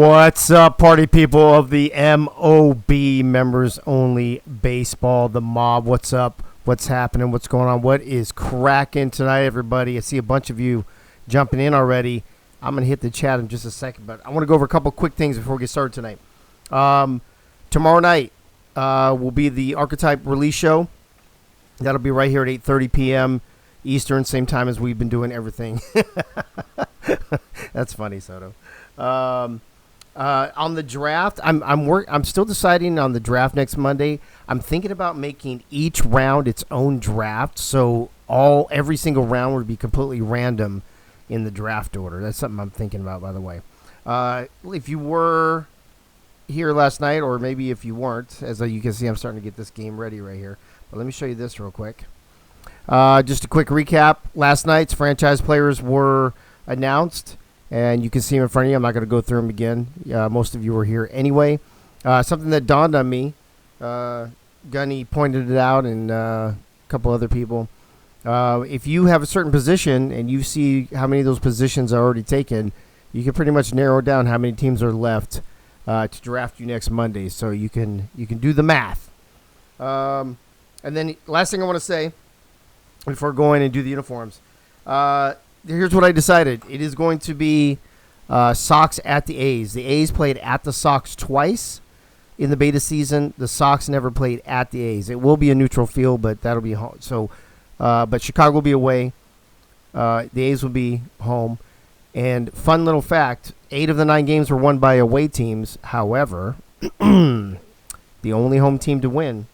What's up, party people of the MOB, members only baseball, the mob? What's up? What's happening? What's going on? What is cracking tonight, everybody? I see a bunch of you jumping in already. I'm going to hit the chat in just a second, but I want to go over a couple quick things before we get started tonight. Tomorrow night will be the Archetype release show. That'll be right here at 8:30 p.m. Eastern, same time as we've been doing everything. That's funny, Soto. On the draft, I'm still deciding on the draft next Monday. I'm thinking about making each round its own draft, so every single round would be completely random in the draft order. That's something I'm thinking about, by the way. If you were here last night, or maybe if you weren't, as you can see, I'm starting to get this game ready right here. But let me show you this real quick. Just a quick recap. Last night's franchise players were announced, and you can see them in front of you. I'm not going to go through them again. Most of you were here anyway. Something that dawned on me, Gunny pointed it out, and a couple other people. If you have a certain position and you see how many of those positions are already taken, you can pretty much narrow down how many teams are left to draft you next Monday. So you can do the math. And then last thing I want to say before going and do the uniforms, here's what I decided. It is going to be Sox at the A's. The A's played at the Sox twice in the beta season. The Sox never played at the A's. It will be a neutral field, but that'll be home. So, but Chicago will be away. The A's will be home. And fun little fact, 8 of the 9 games were won by away teams. However, the only home team to win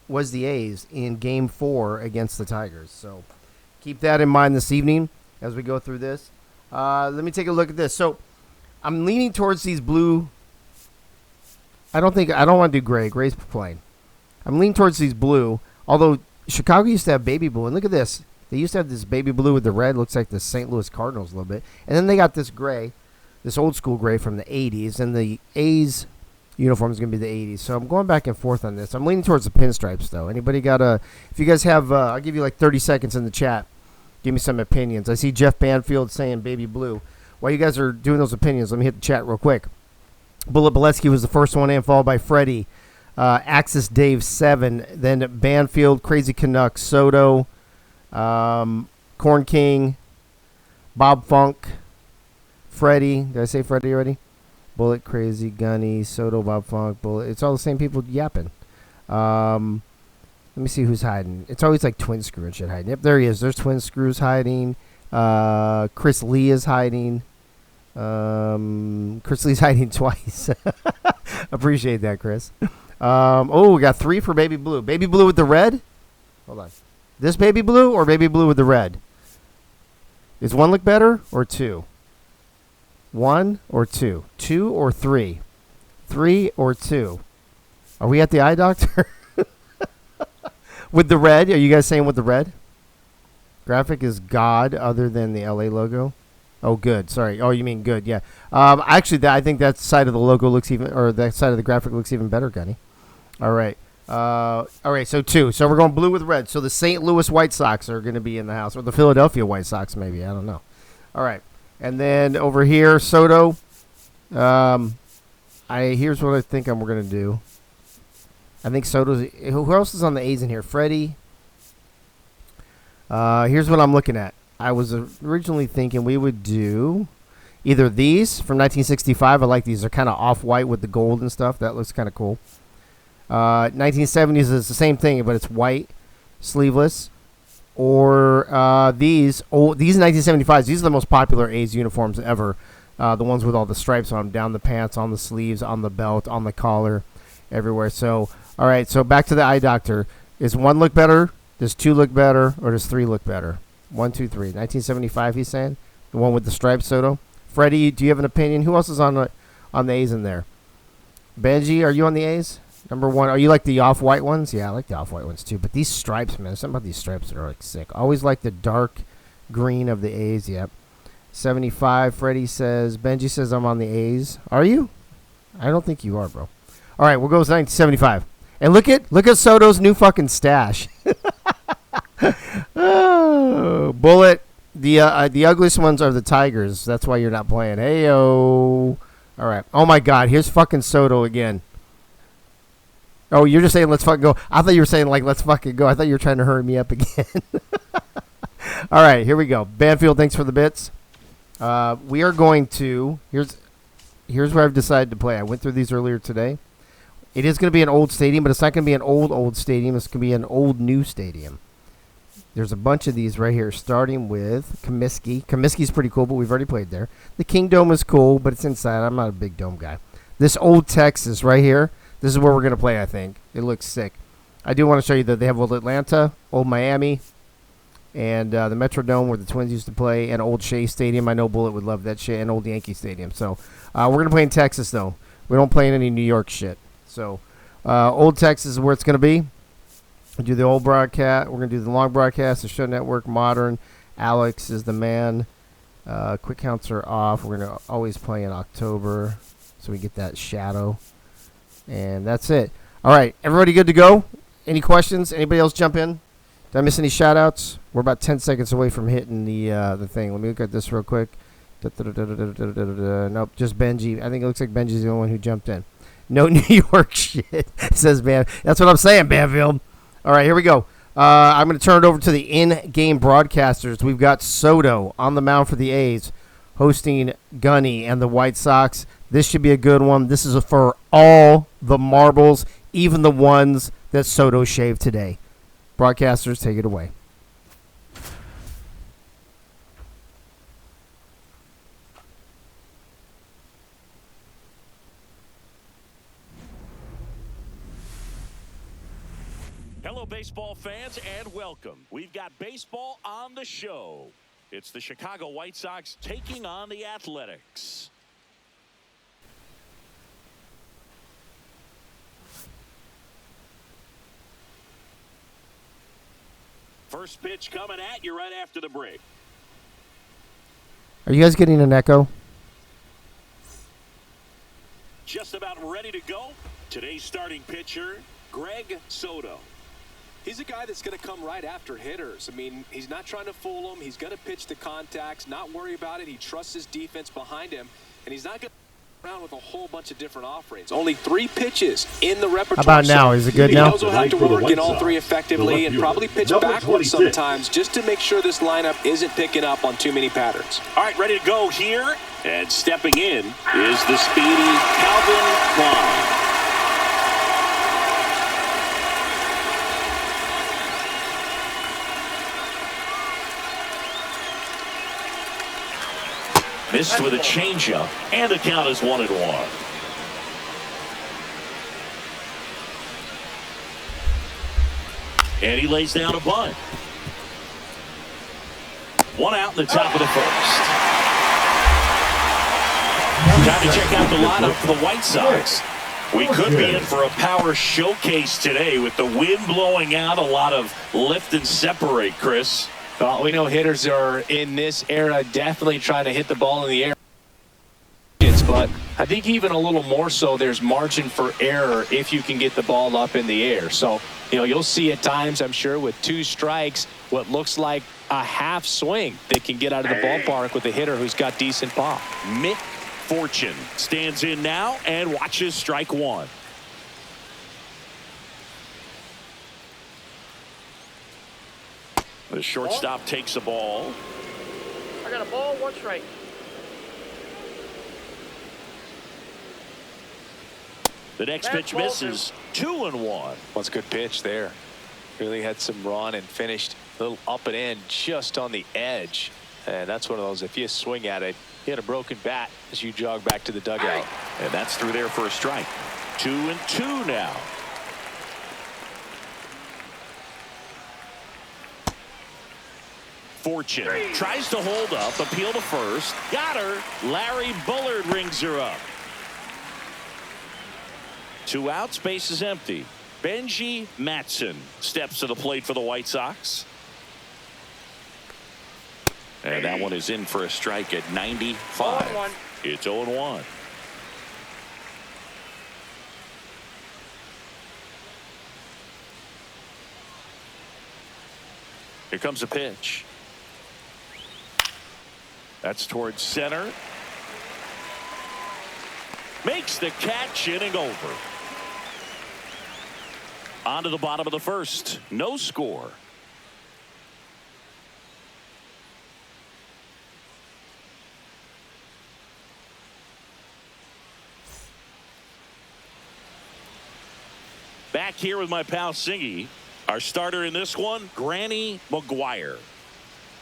was the A's in Game 4 against the Tigers. So keep that in mind this evening as we go through this. Let me take a look at this. So I'm leaning towards these blue. I don't want to do gray. Gray's plain. I'm leaning towards these blue, although Chicago used to have baby blue. And look at this. They used to have this baby blue with the red. Looks like the St. Louis Cardinals a little bit. And then they got this gray, this old school gray from the 80s. And the A's uniform is going to be the 80s. So I'm going back and forth on this. I'm leaning towards the pinstripes, though. Anybody got if you guys have, I'll give you like 30 seconds in the chat. Give me some opinions. I see Jeff Banfield saying baby blue. While you guys are doing those opinions, let me hit the chat real quick. Bullet Boletsky was the first one in, followed by Freddie. Axis Dave 7. Then Banfield, Crazy Canucks, Soto, Corn King, Bob Funk, Freddie. Did I say Freddie already? Bullet, Crazy, Gunny, Soto, Bob Funk, Bullet. It's all the same people yapping. Let me see who's hiding. It's always like Twin Screw and shit hiding. Yep, there he is. There's Twin Screws hiding. Chris Lee is hiding. Chris Lee's hiding twice. Appreciate that, Chris. We got 3 for baby blue. Baby blue with the red? Hold on. This baby blue or baby blue with the red? Does one look better or 2? 1 or 2? 2 or 3? 3 or 2? Are we at the eye doctor? With the red? Are you guys saying with the red? Graphic is God other than the LA logo. Oh, good. Sorry. Oh, you mean good. Yeah. Actually, I think that side of the logo looks even, or that side of the graphic looks even better, Gunny. All right. All right. So 2. So we're going blue with red. So the St. Louis White Sox are going to be in the house, or the Philadelphia White Sox, maybe. I don't know. All right. And then over here, Soto. Here's what I think we're going to do. I think Soto's. Who else is on the A's in here? Freddie. Here's what I'm looking at. I was originally thinking we would do either these from 1965. I like these. They're kind of off-white with the gold and stuff. That looks kind of cool. 1970s is the same thing, but it's white, sleeveless. Or these 1975s. These are the most popular A's uniforms ever. The ones with all the stripes on them, down the pants, on the sleeves, on the belt, on the collar, everywhere. So, all right. So back to the eye doctor. Does 1 look better? Does 2 look better? Or does 3 look better? 1, 2, 3. 1975. He's saying the one with the stripes. Soto. Freddie, do you have an opinion? Who else is on the A's in there? Benji, are you on the A's? Number 1. Are you like the off-white ones? Yeah, I like the off-white ones too. But these stripes, man. There's something about these stripes that are like sick. Always like the dark green of the A's. Yep. 75. Freddie says. Benji says I'm on the A's. Are you? I don't think you are, bro. All right, we'll go with 1975. And look at Soto's new fucking stash. Oh, Bullet. The ugliest ones are the Tigers. That's why you're not playing. Hey-o. All right. Oh, my God. Here's fucking Soto again. Oh, you're just saying let's fucking go. I thought you were saying, like, let's fucking go. I thought you were trying to hurry me up again. All right. Here we go. Banfield, thanks for the bits. We are going to – here's where I've decided to play. I went through these earlier today. It is going to be an old stadium, but it's not going to be an old stadium. It's going to be an old new stadium. There's a bunch of these right here, starting with Comiskey. Comiskey's pretty cool, but we've already played there. The King Dome is cool, but it's inside. I'm not a big dome guy. This Old Texas right here, this is where we're going to play, I think. It looks sick. I do want to show you that they have Old Atlanta, Old Miami, and the Metrodome where the Twins used to play, and Old Shea Stadium. I know Bullet would love that shit, and Old Yankee Stadium. So we're going to play in Texas, though. We don't play in any New York shit. So Old Texas is where it's going to be. We'll do the old broadcast. We're going to do the long broadcast, the show network, modern. Alex is the man. Quick counts are off. We're going to always play in October so we get that shadow. And that's it. All right. Everybody good to go? Any questions? Anybody else jump in? Did I miss any shout-outs? We're about 10 seconds away from hitting the thing. Let me look at this real quick. Nope, just Benji. I think it looks like Benji's the only one who jumped in. No New York shit, says Bam. That's what I'm saying, Banfield. All right, here we go. I'm going to turn it over to the in-game broadcasters. We've got Soto on the mound for the A's, hosting Gunny and the White Sox. This should be a good one. This is for all the marbles, even the ones that Soto shaved today. Broadcasters, take it away. Hello, baseball fans, and welcome. We've got baseball on the show. It's the Chicago White Sox taking on the Athletics. First pitch coming at you right after the break. Are you guys getting an echo? Just about ready to go. Today's starting pitcher, Greg Soto. He's a guy that's going to come right after hitters. I mean, he's not trying to fool them. He's going to pitch the contacts, not worry about it. He trusts his defense behind him, and he's not going to around with a whole bunch of different offerings. Only 3 pitches in the repertoire. How about now? Is it good now? He knows how to work in all 3 effectively and probably pitch backwards sometimes just to make sure this lineup isn't picking up on too many patterns. All right, ready to go here. And stepping in is the speedy Calvin Klein. Missed with a changeup, and the count is 1-1. And he lays down a bunt. 1 out in the top of the first. Time to check out the lineup for the White Sox. We could be in for a power showcase today with the wind blowing out, a lot of lift and separate, Chris. Well, we know hitters are in this era definitely trying to hit the ball in the air. But I think even a little more so, there's margin for error if you can get the ball up in the air. So, you'll see at times, I'm sure, with 2 strikes, what looks like a half swing that can get out of the ballpark with a hitter who's got decent pop. Mick Fortune stands in now and watches strike 1. The shortstop takes a ball. I got a ball, 1 strike. The next pitch misses. 2-1. Well, it's a good pitch there. Really had some run and finished a little up and in just on the edge. And that's one of those, if you swing at it, you had a broken bat as you jog back to the dugout. And that's through there for a strike. 2-2 now. Fortune tries to hold up, appeal to first. Got her. Larry Bullard rings her up. 2 outs, base is empty. Benji Matson steps to the plate for the White Sox. And that one is in for a strike at 95. 0-1. It's 0-1. Here comes a pitch. That's towards center. Makes the catch, inning over. On to the bottom of the first. No score. Back here with my pal Singy. Our starter in this one, Granny McGuire.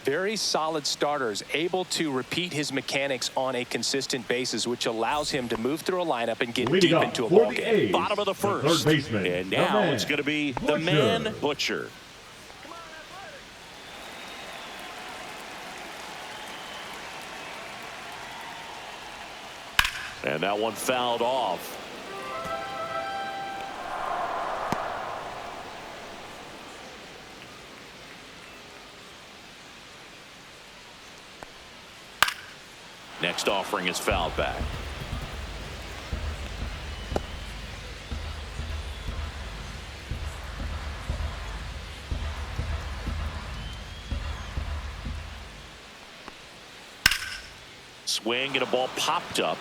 Very solid starters, able to repeat his mechanics on a consistent basis, which allows him to move through a lineup and get deep into a ball game. Bottom of the first. And now it's going to be the man Butcher. And that one fouled off. Next offering is fouled back. Swing and a ball popped up.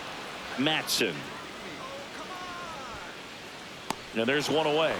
Matson. And there's one away.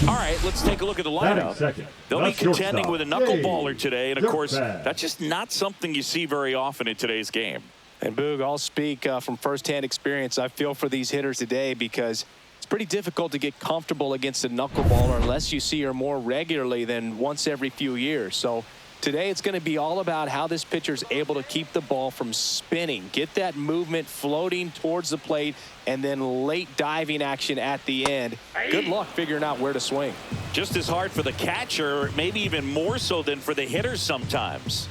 All right, let's take a look at the lineup. They'll be contending with a knuckleballer today, and of course, that's just not something you see very often in today's game. And Boog, I'll speak from firsthand experience. I feel for these hitters today because it's pretty difficult to get comfortable against a knuckleballer unless you see her more regularly than once every few years. So today it's going to be all about how this pitcher's able to keep the ball from spinning, get that movement floating towards the plate, and then late diving action at the end. Good luck figuring out where to swing. Just as hard for the catcher, maybe even more so than for the hitters sometimes.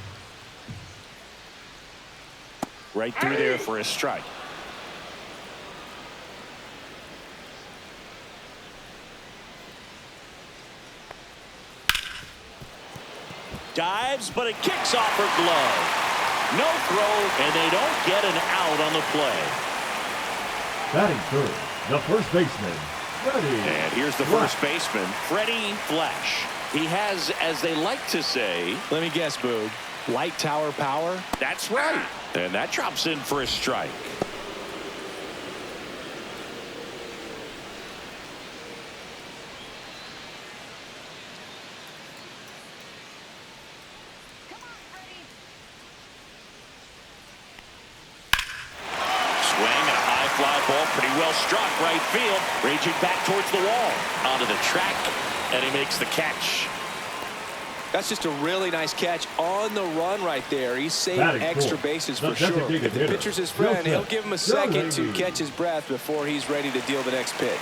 Right through there for a strike. Dives, but it kicks off her glove. No throw, and they don't get an out on the play. Batting third, the first baseman, Freddie. And here's the first baseman, Freddie Flash. He has, as they like to say, let me guess, Boog, light tower power? That's right. And that drops in for a strike. Pretty well struck right field, raging back towards the wall, onto the track, and he makes the catch. That's just a really nice catch on the run right there. He's saving extra bases for sure. If the pitcher's his friend, he'll give him a second to catch his breath before he's ready to deal the next pitch.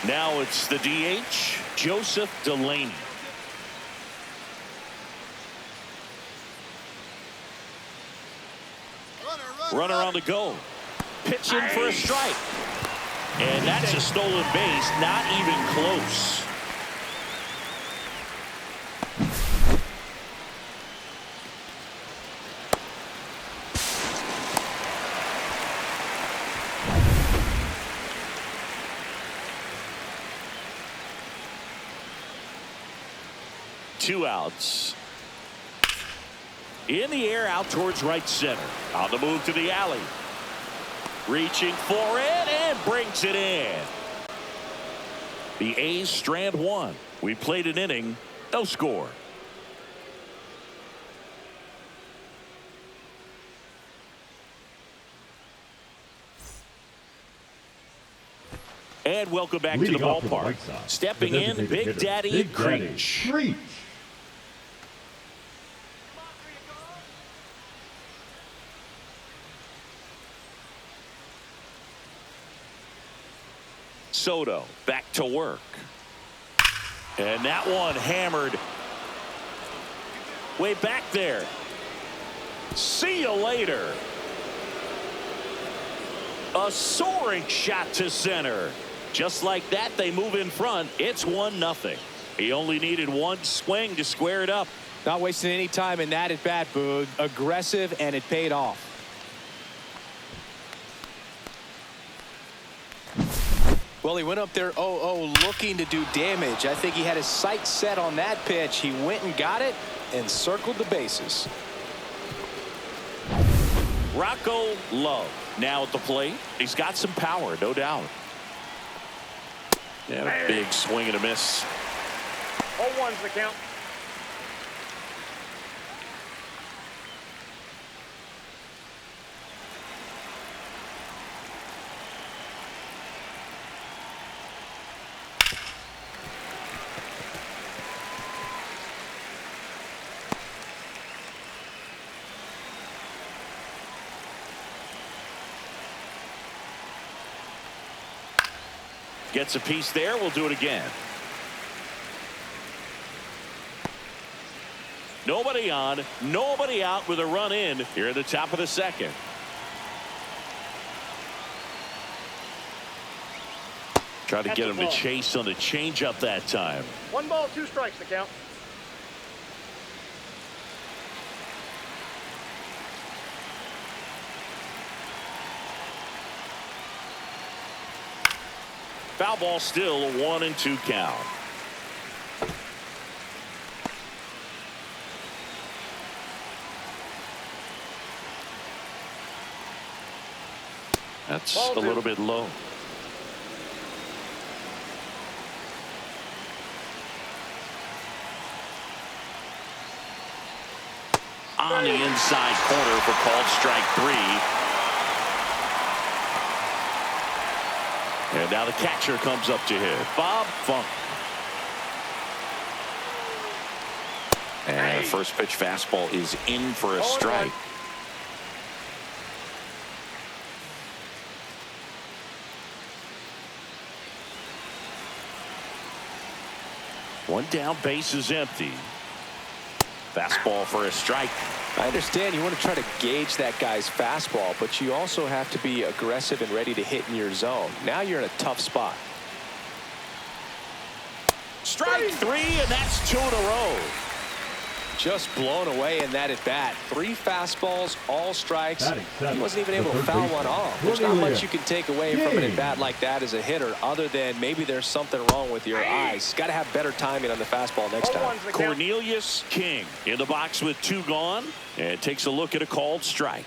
Now it's the DH, Joseph Delaney. Runner on the go. Pitching for a strike. And that's a stolen base, not even close. Two outs. In the air, out towards right center. On the move to the alley. Reaching for it and brings it in. The A's strand one. We played an inning, no score. And welcome back to the ballpark. Stepping in, Big Daddy Creech. Soto back to work. And that one hammered way back there. See you later. A soaring shot to center. Just like that, they move in front. It's 1-0. He only needed one swing to square it up. Not wasting any time in that at bat, Boog. Aggressive, and it paid off. Well, he went up there 0-0 looking to do damage. I think he had his sights set on that pitch. He went and got it and circled the bases. Rocco Love now at the plate. He's got some power, no doubt. And a big swing and a miss. 0-1's the count. Gets a piece there. We'll do it again. Nobody on, nobody out with a run in here at the top of the second. Try to get him to chase on the changeup that time. 1 ball, 2 strikes the count. Foul ball, still a 1-2 count. That's a little bit low. On the inside corner for called strike 3. And now the catcher comes up to hit. Bob Funk. And first pitch fastball is in for a strike. One down, base is empty. Fastball for a strike. I understand you want to try to gauge that guy's fastball, but you also have to be aggressive and ready to hit in your zone. Now you're in a tough spot. Strike 3, and that's 2 in a row. Just blown away in that at bat. 3 fastballs, all strikes. He wasn't even able to foul one off. There's not much you can take away from an at bat like that as a hitter, other than maybe there's something wrong with your eyes. Got to have better timing on the fastball next time. Cornelius King in the box with 2 gone, and takes a look at a called strike.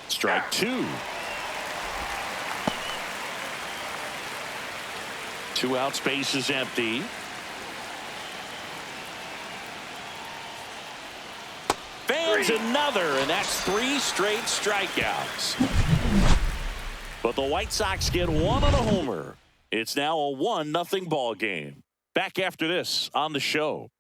Strike 2. 2 out, space is empty. Fans another, and that's 3 straight strikeouts. But the White Sox get 1 on a homer. It's now a 1-0 ball game. Back after this on the show.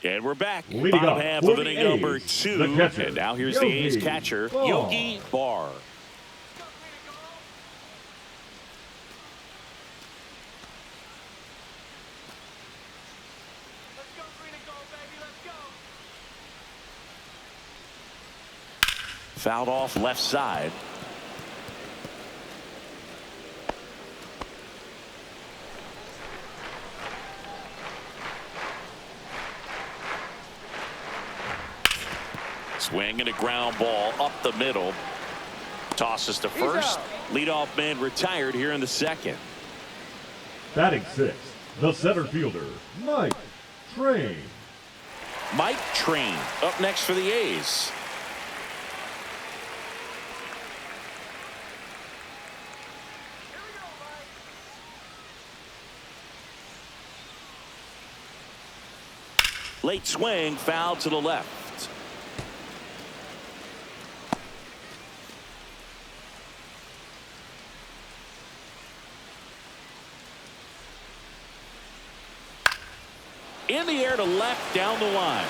And we're back. Bottom half of inning number 2. And now here's the A's catcher, Yogi Barr. Fouled off left side. Swing and a ground ball up the middle. Tosses to first. Leadoff man retired here in the second. Batting 6th, the center fielder, Mike Train. Mike Train up next for the A's. Late swing, foul to the left. In the air to left, down the line.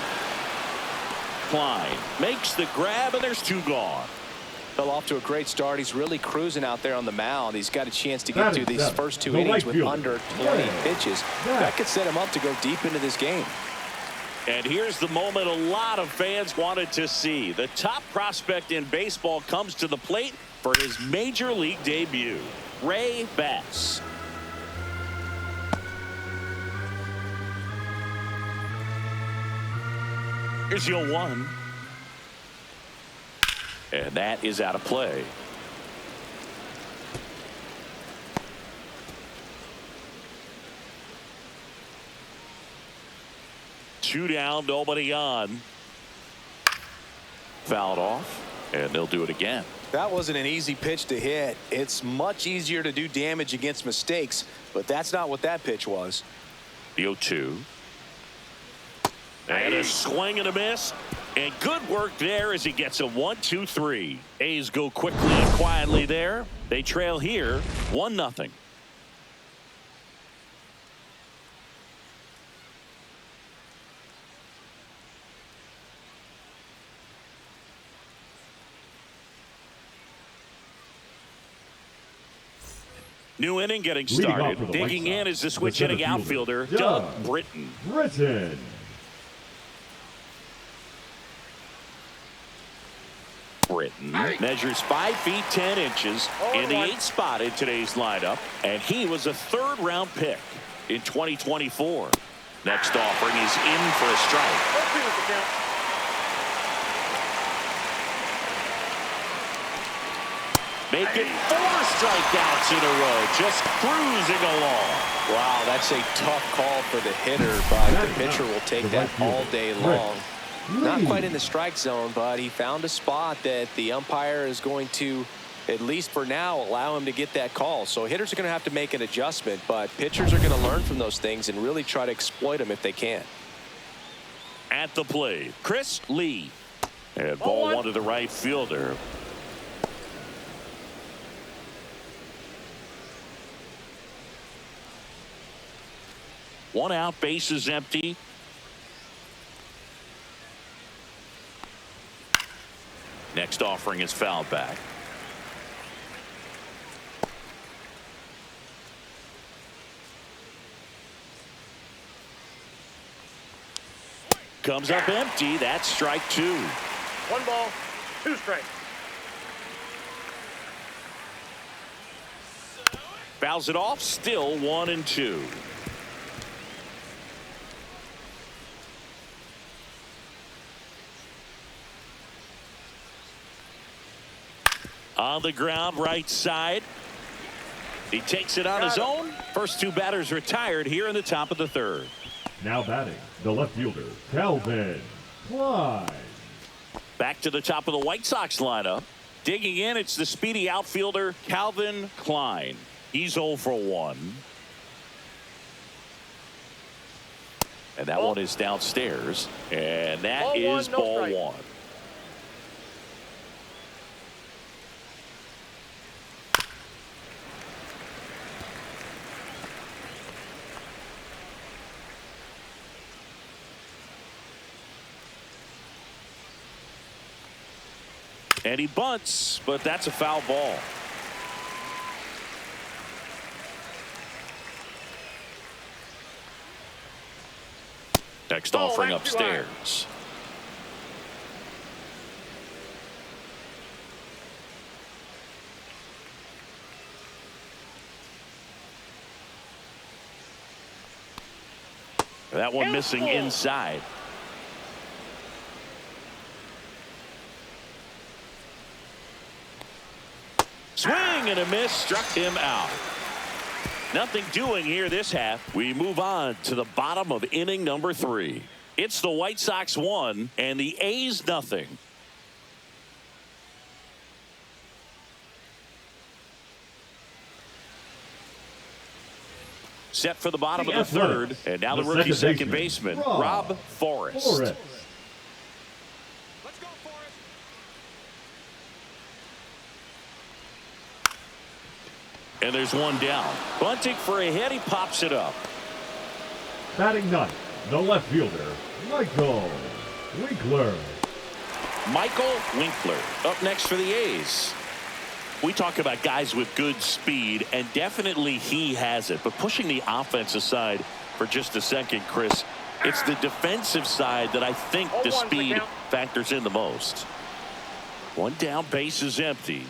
Klein makes the grab, and there's 2 gone. Fell off to a great start. He's really cruising out there on the mound. He's got a chance to get through these first 2 innings with under 20 pitches. That could set him up to go deep into this game. And here's the moment a lot of fans wanted to see. The top prospect in baseball comes to the plate for his major league debut. Ray Bass. Here's your 1. And that is out of play. 2 down, nobody on. Fouled off, and they'll do it again. That wasn't an easy pitch to hit. It's much easier to do damage against mistakes, but that's not what that pitch was. The 0-2. And a swing and a miss. And good work there as he gets a 1-2-3. A's go quickly and quietly there. They trail here 1-0. New inning getting started. Digging in is the switch hitting outfielder, Doug Britton. Britton measures 5 feet 10 inches in the 8th spot in today's lineup, and he was a 3rd-round pick in 2024. Next offering is in for a strike. Making 4 strikeouts in a row, just cruising along. Wow, that's a tough call for the hitter, but the pitcher will take that all day long. Not quite in the strike zone, but he found a spot that the umpire is going to, at least for now, allow him to get that call. So hitters are going to have to make an adjustment, but pitchers are going to learn from those things and really try to exploit them if they can. At the plate, Chris Lee. And ball 1 to the right fielder. One out, base is empty. Next offering is fouled back. Comes up empty. That's strike 2. 1 ball, 2 strikes. Fouls it off. Still 1-2. On the ground, right side. He takes it on his own. First 2 batters retired here in the top of the 3rd. Now batting, the left fielder, Calvin Klein. Back to the top of the White Sox lineup. Digging in, it's the speedy outfielder, Calvin Klein. He's 0 for 1. And that one is downstairs. And that is ball 1. And he bunts, but that's a foul ball. Next offering upstairs. That one missing inside. Swing and a miss, struck him out. Nothing doing here this half. We move on to the bottom of inning number 3. It's the White Sox 1 and the A's nothing. Set for the bottom of the 3rd, and now the rookie second baseman, Rob Forrest. And there's one down. Bunting for a hit. He pops it up. Batting 9th, the left fielder, Michael Winkler. Michael Winkler up next for the A's. We talk about guys with good speed, and definitely he has it. But pushing the offense aside for just a second, Chris, it's the defensive side that I think the speed factors in the most. One down, base is empty.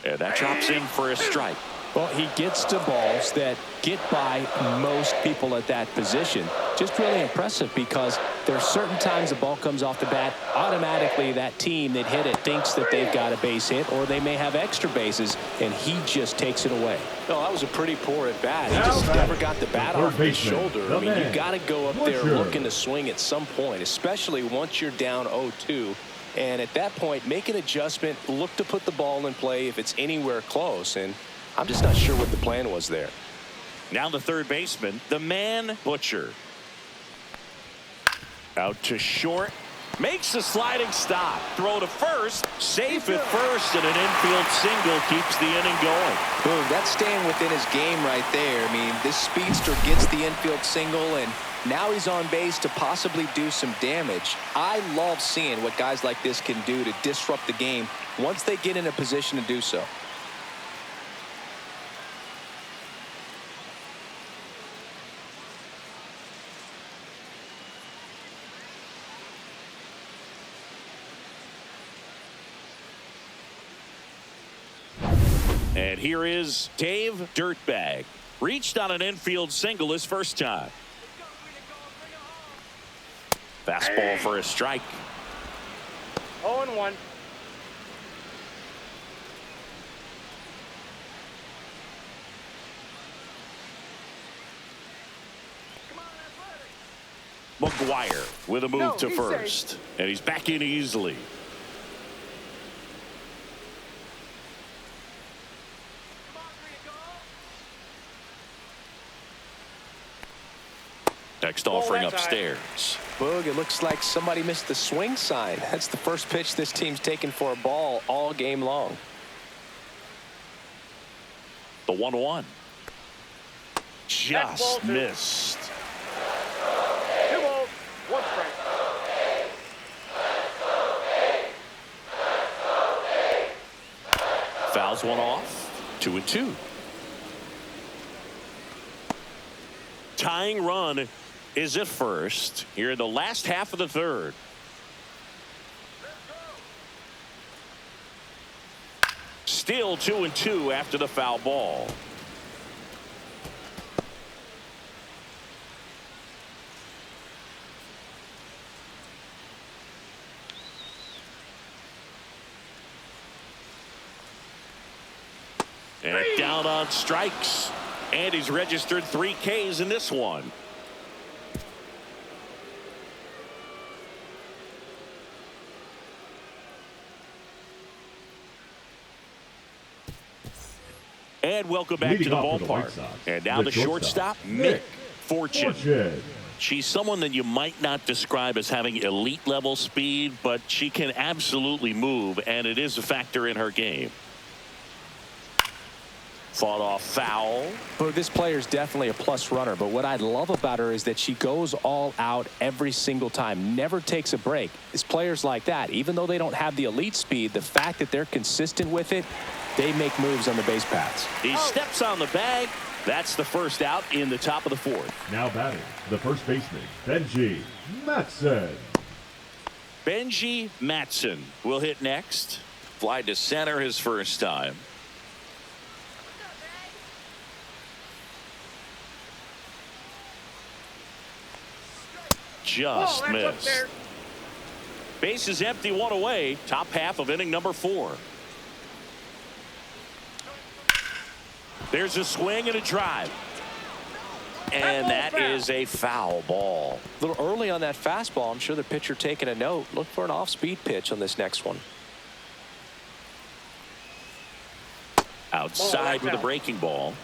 And that drops in for a strike. Well, he gets to balls that get by most people at that position. Just really impressive because there's certain times the ball comes off the bat, automatically that team that hit it thinks that they've got a base hit or they may have extra bases, and he just takes it away. No, that was a pretty poor at bat. He just never got the bat off his shoulder. I mean, you got to go up there looking to swing at some point, especially once you're down 0-2. And at that point, make an adjustment, look to put the ball in play if it's anywhere close. And I'm just not sure what the plan was there. Now the third baseman, the man Butcher. Out to short. Makes a sliding stop. Throw to first. Safe at first, and an infield single keeps the inning going. Boom, that's staying within his game right there. I mean, this speedster gets the infield single, and now he's on base to possibly do some damage. I love seeing what guys like this can do to disrupt the game once they get in a position to do so. And here is Dave Dirtbag. Reached on an infield single his first time. Fastball for a strike. 0-1. McGuire with a move to first. Safe. And he's back in easily. Next offering upstairs. Boog, it looks like somebody missed the swing sign. That's the first pitch this team's taken for a ball all game long. The 1-1. Just missed. 2 balls, 1 strike. Fouls one off. 2-2. Tying run is at first here in the last half of the third. Still 2-2 after the foul ball. And down on strikes. And he's registered 3 Ks in this one. And welcome back to the ballpark. And now the shortstop, Mick Fortune. She's someone that you might not describe as having elite level speed, but she can absolutely move, and it is a factor in her game. Fought off foul. Well, this player is definitely a plus runner, but what I love about her is that she goes all out every single time, never takes a break. It's players like that, even though they don't have the elite speed, the fact that they're consistent with it, they make moves on the base paths. He steps on the bag. That's the first out in the top of the fourth. Now batting, the first baseman, Benji Matson. Benji Matson will hit next. Fly to center his first time. Just missed. Base is empty, 1 away. Top half of inning number 4. There's a swing and a drive. And that is a foul ball. A little early on that fastball. I'm sure the pitcher taking a note. Look for an off-speed pitch on this next one. Outside with a breaking ball.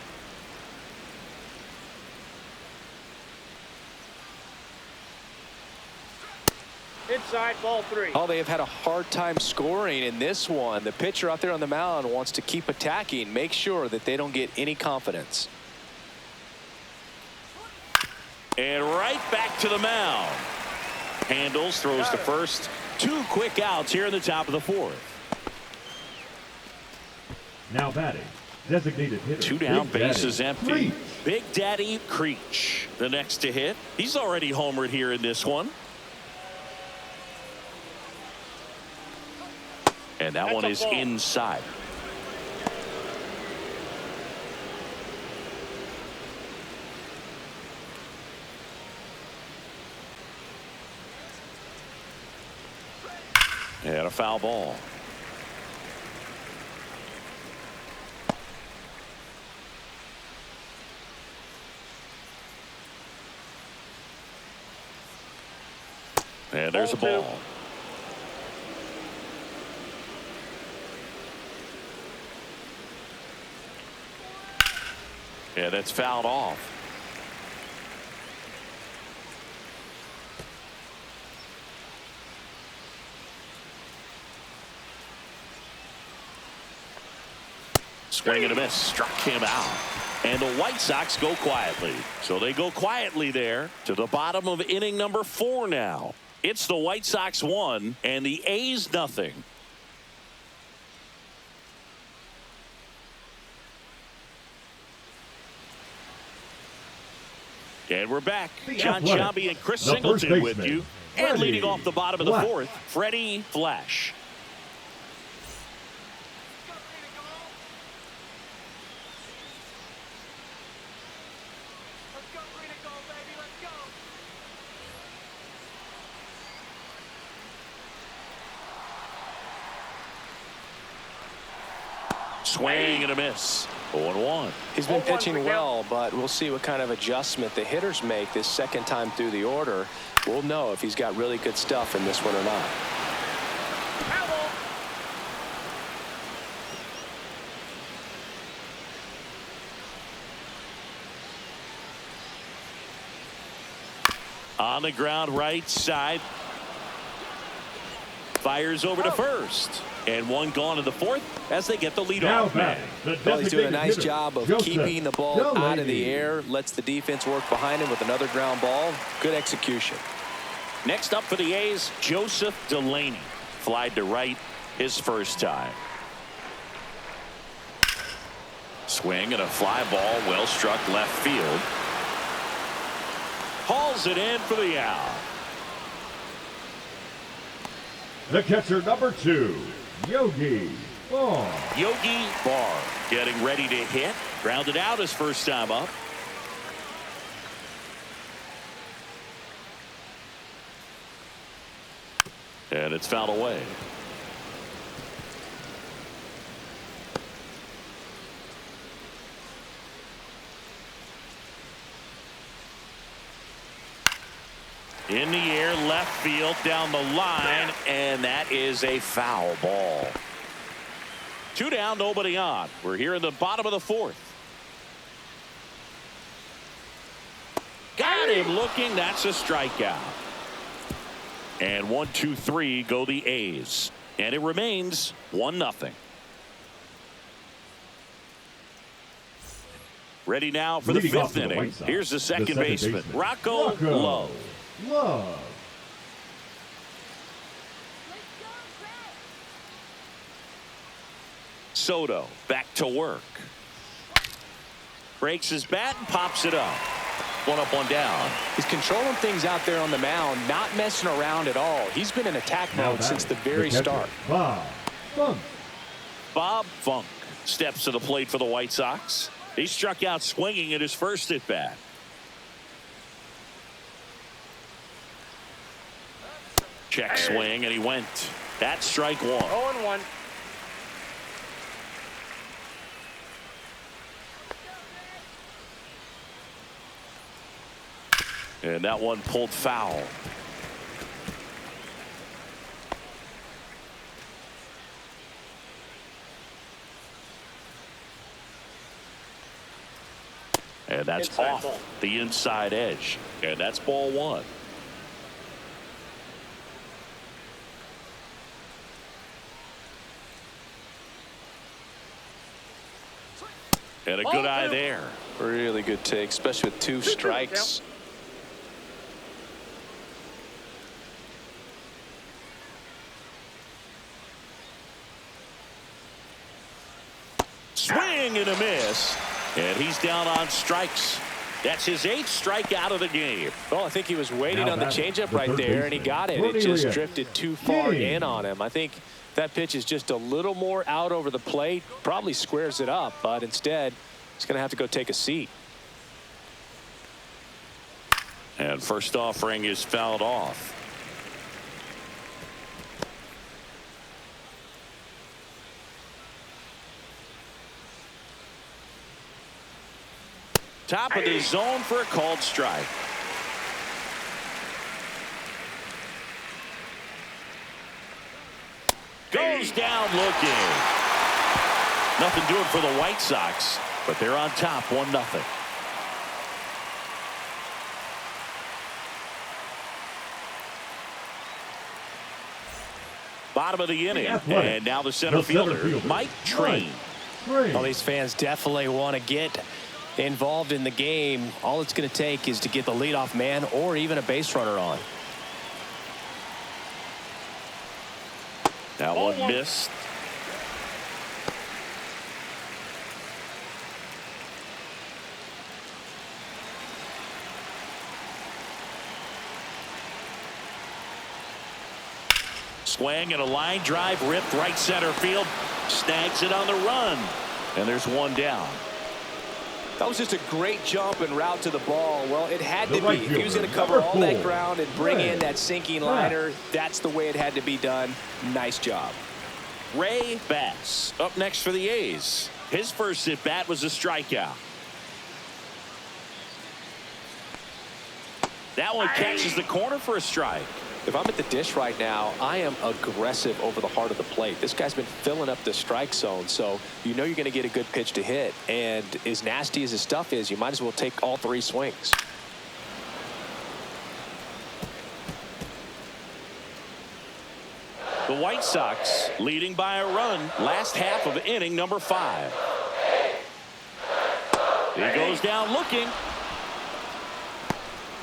Inside, ball 3. Oh, they have had a hard time scoring in this one. The pitcher out there on the mound wants to keep attacking, make sure that they don't get any confidence. And right back to the mound. Handles, throws to first. 2 quick outs here in the top of the 4th. Now batting, designated hitter. 2 down, bases empty. Creech. Big Daddy Creech, the next to hit. He's already homered here in this one. And that one is inside. And a foul ball. And there's a ball. And that's fouled off. Swing and a miss. Struck him out. And the White Sox go quietly. So they go quietly there to the bottom of inning number 4 now. It's the White Sox 1 and the A's nothing. And we're back. John Sciambi and Chris Singleton with you. And leading off the bottom of the 4th, Freddie Flash. Swing and a miss. 0-1. He's been pitching well, but we'll see what kind of adjustment the hitters make this second time through the order. We'll know if he's got really good stuff in this one or not. On the ground right side. Fires over to first. And one gone in the 4th as they get the lead off man. Well, he's doing a nice job of keeping the ball out of the air. Lets the defense work behind him with another ground ball. Good execution. Next up for the A's, Joseph Delaney. Flied to right his first time. Swing and a fly ball well struck left field. Hauls it in for the out. The catcher, number 2, Yogi Barr. Yogi Barr getting ready to hit. Grounded out his first time up. And it's fouled away. In the air, left field, down the line, and that is a foul ball. 2 down, nobody on. We're here in the bottom of the 4th. Got him looking. That's a strikeout. And 1, 2, 3 go the A's. And it remains 1-0. Ready now for the 5th inning. Here's the second baseman, Rocco Love. Soto back to work. Breaks his bat and pops it up. 1 up, 1 down. He's controlling things out there on the mound, not messing around at all. He's been in attack mode since the very start. Bob Funk steps to the plate for the White Sox. He struck out swinging at his first at bat. Check swing, and he went. That's strike 1. 0-1. And that one pulled foul. And that's Inside off ball. the inside edge. And that's ball 1. And a good eye there. Really good take, especially with 2 strikes. Swing and a miss. And he's down on strikes. That's his 8th strikeout of the game. Well, I think he was waiting on the changeup right there, and he got it. It just drifted too far in on him. I think that pitch is just a little more out over the plate. Probably squares it up, but instead, he's going to have to go take a seat. And first offering is fouled off. Top of the zone for a called strike. Goes down looking. Nothing doing for the White Sox, but they're on top 1-0. Bottom of the inning, and now the center fielder, Mike Train. Well, these fans definitely want to get involved in the game. All it's going to take is to get the leadoff man or even a base runner on. That one missed. Swing and a line drive ripped right center field. Snags it on the run. And there's one down. That was just a great jump and route to the ball. Well, it had to be. If he was going to cover all that ground and bring in that sinking liner, that's the way it had to be done. Nice job. Ray Bass up next for the A's. His first at bat was a strikeout. That one catches the corner for a strike. If I'm at the dish right now, I am aggressive over the heart of the plate. This guy's been filling up the strike zone, so you know you're going to get a good pitch to hit. And as nasty as his stuff is, you might as well take all 3 swings. The White Sox leading by a run. Last half of inning number 5. He goes down looking.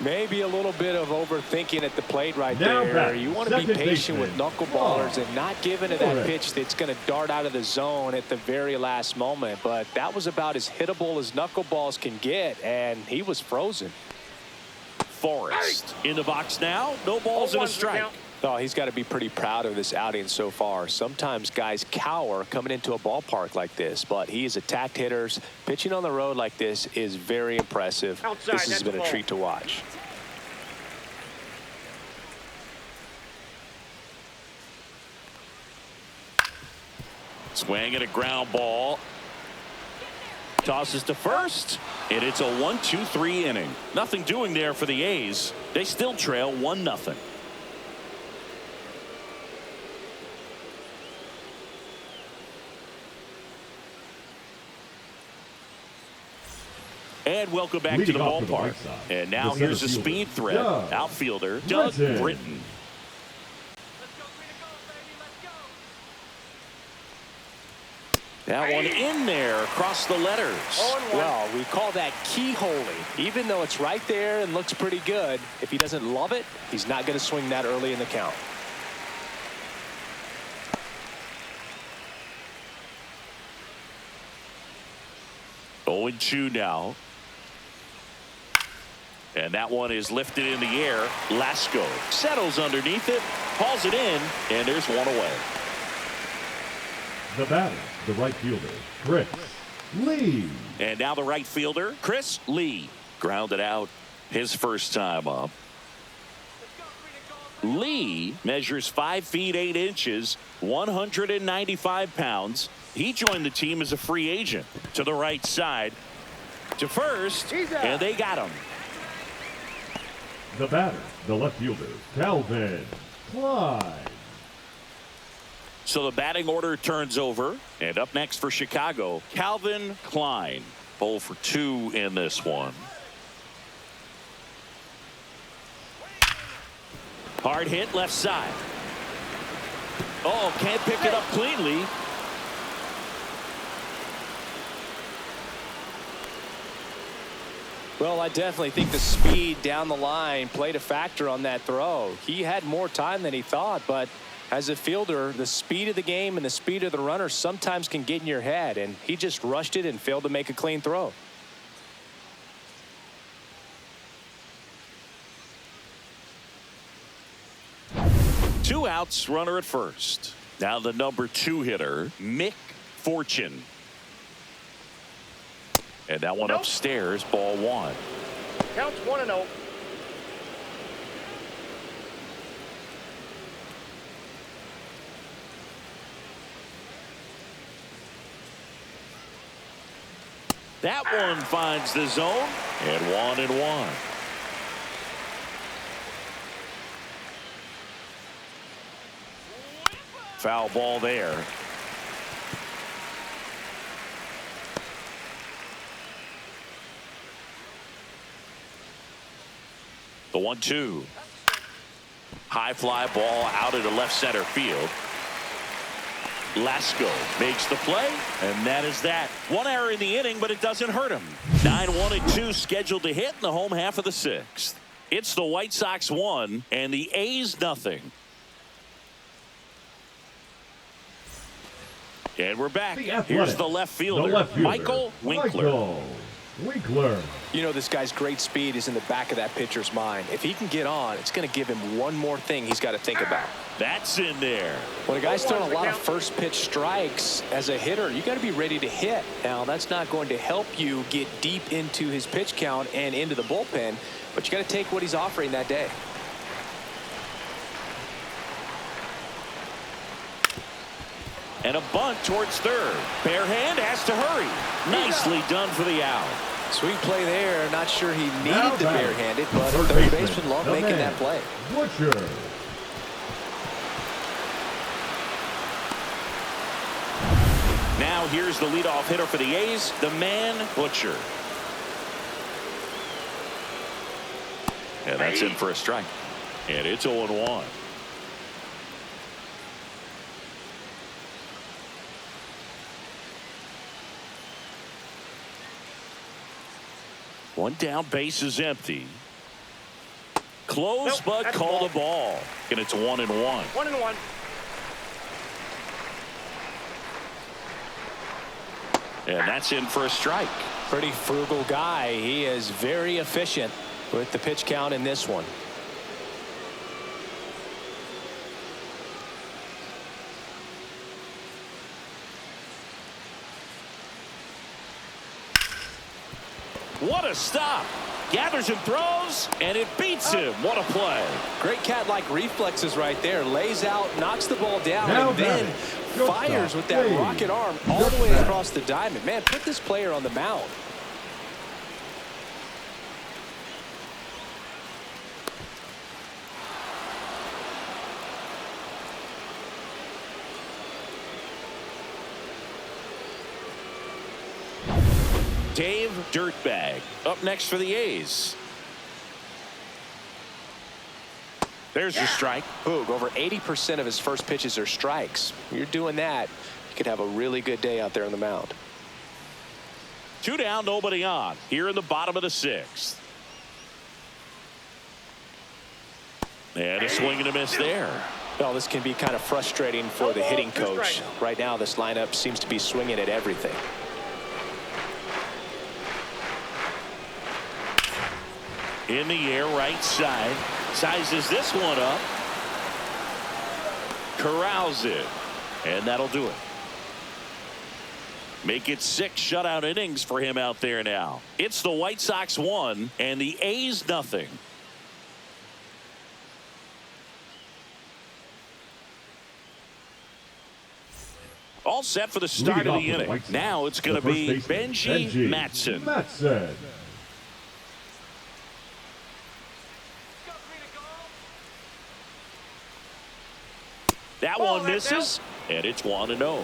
Maybe a little bit of overthinking at the plate right there. You want to be patient with knuckleballers and not give into that pitch that's going to dart out of the zone at the very last moment. But that was about as hittable as knuckleballs can get, and he was frozen. Forrest in the box now. No balls and a strike. Oh, he's got to be pretty proud of this outing so far. Sometimes guys cower coming into a ballpark like this, but he's attacked hitters. Pitching on the road like this is very impressive. This has been a treat to watch. Swing and a ground ball. Tosses to first, and it's a 1-2-3 inning. Nothing doing there for the A's. They still trail 1-0. And welcome back to the ballpark. And now here's a speed threat. Outfielder Doug Britton. That one in there across the letters. Well, we call that keyholing. Even though it's right there and looks pretty good, if he doesn't love it, he's not going to swing that early in the count. Oh, 0-2 now. And that one is lifted in the air. Lasco settles underneath it, hauls it in, and there's one away. The batter, the right fielder, Chris Lee. And now the right fielder, Chris Lee, grounded out his first time up. Lee measures 5 feet 8 inches, 195 pounds. He joined the team as a free agent. To the right side, to first, and they got him. The batter, the left fielder, Calvin Klein. So the batting order turns over, and up next for Chicago, Calvin Klein. 0 for 2 in this one. Hard hit left side. Oh, can't pick it up cleanly. Well, I definitely think the speed down the line played a factor on that throw. He had more time than he thought, but as a fielder, the speed of the game and the speed of the runner sometimes can get in your head, and he just rushed it and failed to make a clean throw. Two outs, runner at first. Now the number 2 hitter, Mick Fortune. And that one upstairs, ball 1. Counts 1-0. That one finds the zone, and 1-1. Foul ball there. The 1-2. High fly ball out into left center field. Lasco makes the play, and that is that. One error in the inning, but it doesn't hurt him. 9-1-2 scheduled to hit in the home half of the sixth. It's the White Sox 1 and the A's nothing. And we're back. Here's the left fielder, Michael Winkler. You know, this guy's great speed is in the back of that pitcher's mind. If he can get on, it's going to give him one more thing he's got to think about. That's in there. When a guy's throwing a lot of first pitch strikes as a hitter, you got to be ready to hit. Now, that's not going to help you get deep into his pitch count and into the bullpen, but you got to take what he's offering that day. And a bunt towards third. Bare hand has to hurry. Nicely done for the out. Sweet play there. Not sure he needed the barehanded, but third baseman loved making that play. Butcher. Now here's the leadoff hitter for the A's, the man Butcher. And that's in for a strike. And it's 0-1. One down, base is empty. Close, but call the ball. And it's 1-1. 1-1. And that's in for a strike. Pretty frugal guy. He is very efficient with the pitch count in this one. What a stop. Gathers and throws, and it beats him. What a play. Great cat-like reflexes right there. Lays out, knocks the ball down, and then fires with that rocket arm all the way across the diamond. Man, put this player on the mound. Dave Dirtbag up next for the A's. There's your strike. Boog, over 80% of his first pitches are strikes. When you're doing that, you could have a really good day out there on the mound. 2 down, nobody on. Here in the bottom of the sixth. And a swing and a miss there. Well, this can be kind of frustrating for the hitting coach. Right now, this lineup seems to be swinging at everything. In the air, right side. Sizes this one up. Corrals it. And that'll do it. Make it 6 shutout innings for him out there now. It's the White Sox 1 and the A's nothing. All set for the start of the inning. Now it's going to be Benji Matson. That one misses, and it's 1-0.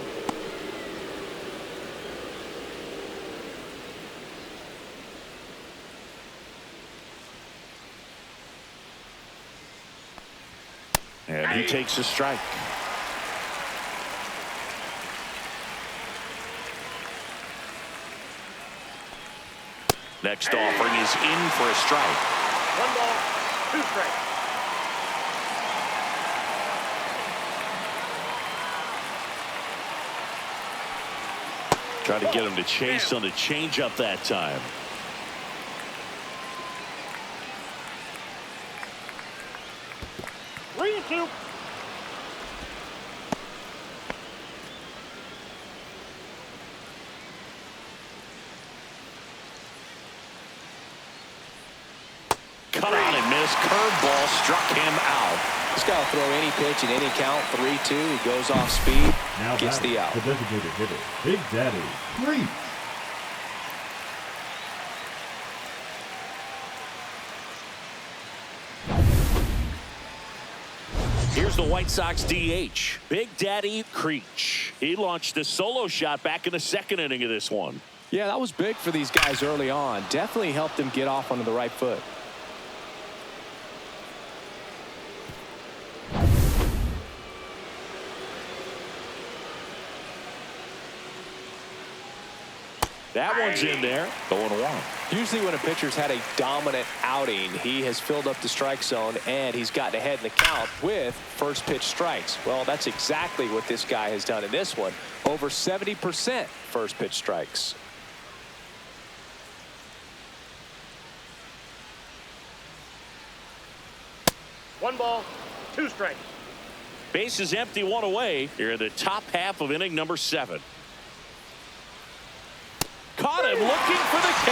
And he takes a strike. Next offering is in for a strike. 1 ball, 2 strikes. Trying to get him to chase on the changeup that time. Two. Cut on and miss. Curveball struck him out. This guy will throw any pitch in any count. 3-2. He goes off speed. Now gets the out. The designated hitter, Big Daddy Preach. the White Sox DH, Big Daddy Creech. He launched a solo shot back in the second inning of this one. Yeah, that was big for these guys early on. Definitely helped them get off onto the right foot. That one's in there. 0-1. Usually when a pitcher's had a dominant outing, he has filled up the strike zone and he's gotten ahead in the count with first pitch strikes. Well, that's exactly what this guy has done in this one. Over 70% first pitch strikes. One ball, two strikes. Base is empty, one away. Here in the top half of inning number 7. Caught him looking for the K.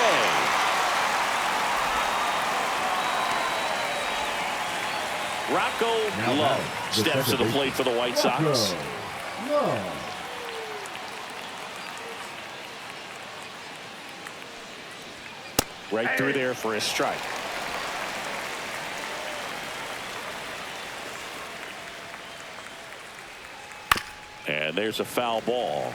Rocco Love steps to the plate for the White Sox. Right through there for a strike. And there's a foul ball.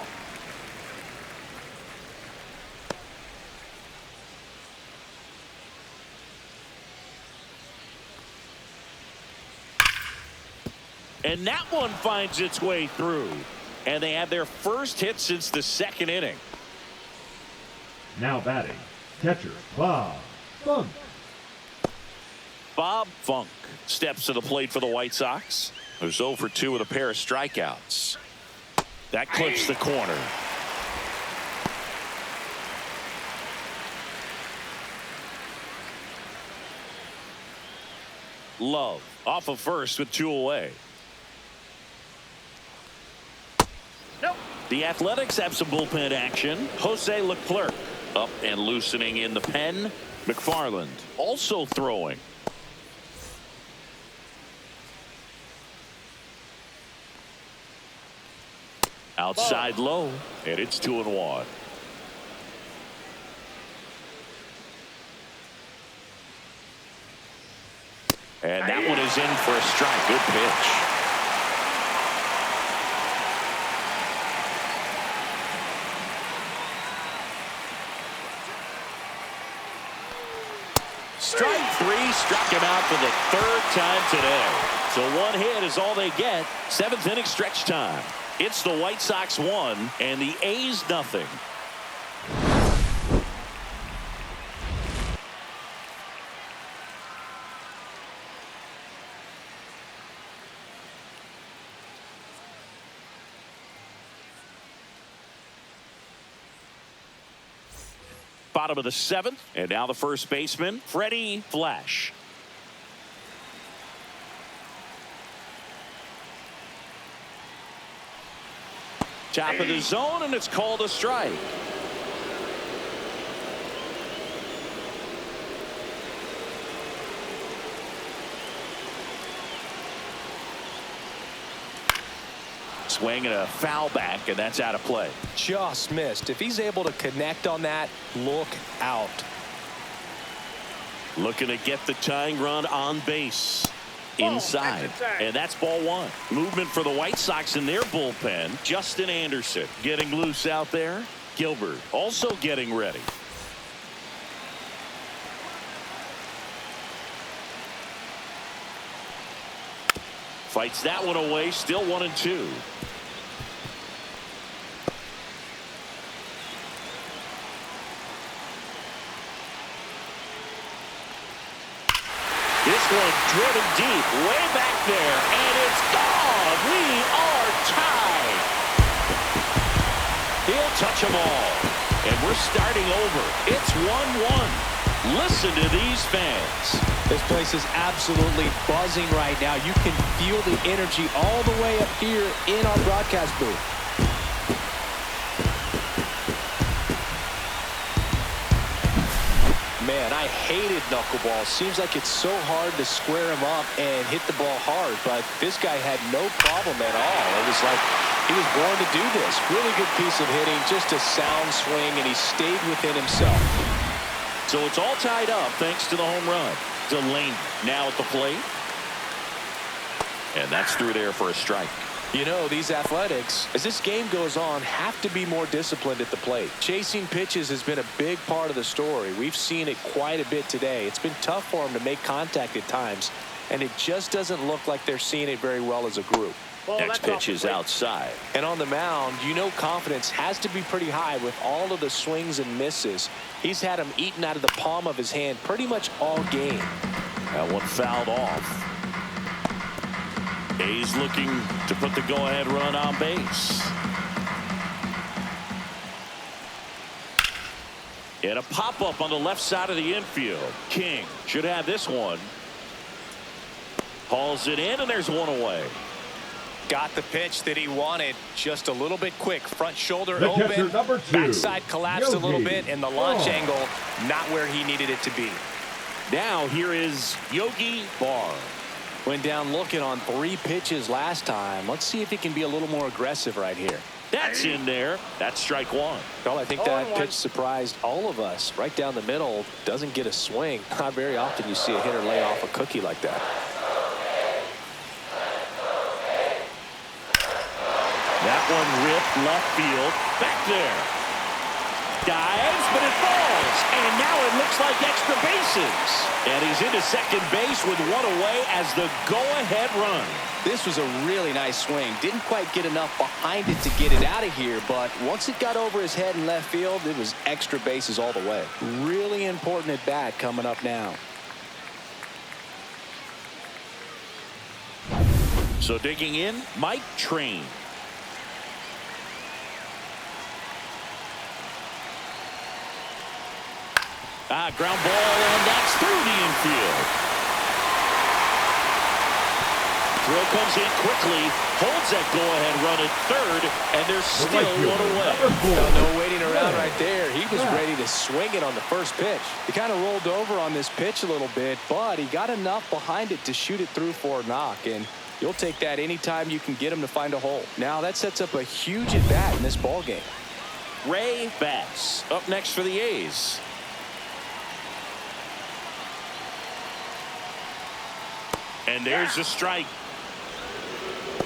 And that one finds its way through. And they have their first hit since the second inning. Now batting, catcher Bob Funk. Bob Funk steps to the plate for the White Sox, who's 0 for 2 with a pair of strikeouts. That clips the corner. Love off of first with 2 away. Nope. The Athletics have some bullpen action. Jose Leclerc up and loosening in the pen. McFarland also throwing. Outside low, and it's 2-1. And that one is in for a strike. Good pitch. Strike 3, struck him out for the 3rd time today. So 1 hit is all they get. 7th inning stretch time. It's the White Sox 1 and the A's nothing. Bottom of the 7th, and now the first baseman, Freddie Flash. Top of the zone, and it's called a strike. Swing and a foul back, and that's out of play. Just missed. If he's able to connect on that, look out. Looking to get the tying run on base. Inside, and that's ball 1. Movement for the White Sox in their bullpen. Justin Anderson getting loose out there. Gilbert also getting ready. Fights that one away. Still 1-2. This one driven deep, way back there, and it's gone. We are tied. He'll touch them all, and we're starting over. It's 1-1. Listen to these fans. This place is absolutely buzzing right now. You can feel the energy all the way up here in our broadcast booth. Man, I hated knuckleball. Seems like it's so hard to square him up and hit the ball hard, but this guy had no problem at all. It was like he was born to do this. Really good piece of hitting, just a sound swing, and he stayed within himself. So it's all tied up thanks to the home run. Delaney now at the plate. And that's through there for a strike. You know, these Athletics, as this game goes on, have to be more disciplined at the plate. Chasing pitches has been a big part of the story. We've seen it quite a bit today. It's been tough for them to make contact at times, and it just doesn't look like they're seeing it very well as a group. Next pitch is outside. And on the mound, you know confidence has to be pretty high with all of the swings and misses. He's had them eaten out of the palm of his hand pretty much all game. That one fouled off. A's looking to put the go-ahead run on base. And a pop-up on the left side of the infield. King should have this one. Hauls it in, and there's one away. Got the pitch that he wanted, just a little bit quick. Front shoulder The catcher, open, number 2, backside collapsed Yogi. a little bit, and the launch angle not where he needed it to be. Now here is Yogi Barr. Went down looking on 3 pitches last time. Let's see if he can be a little more aggressive right here. That's in there. That's strike one. Well, I think that pitch surprised all of us. Right down the middle, doesn't get a swing. Not very often you see a hitter lay off a cookie like that. That one ripped left field. Back there. Dives, but it falls. And now it looks like extra bases. And he's into second base with one away as the go-ahead run. This was a really nice swing. Didn't quite get enough behind it to get it out of here, but once it got over his head in left field, it was extra bases all the way. Really important at bat coming up now. So digging in, Mike Train. Ground ball, and that's through the infield. Throw comes in quickly, holds that go-ahead run at third, and there's still one away. No waiting around right there. He was ready to swing it on the first pitch. He kind of rolled over on this pitch a little bit, but he got enough behind it to shoot it through for a knock, and you'll take that anytime you can get him to find a hole. Now that sets up a huge at-bat in this ballgame. Ray Bass up next for the A's. And there's the strike.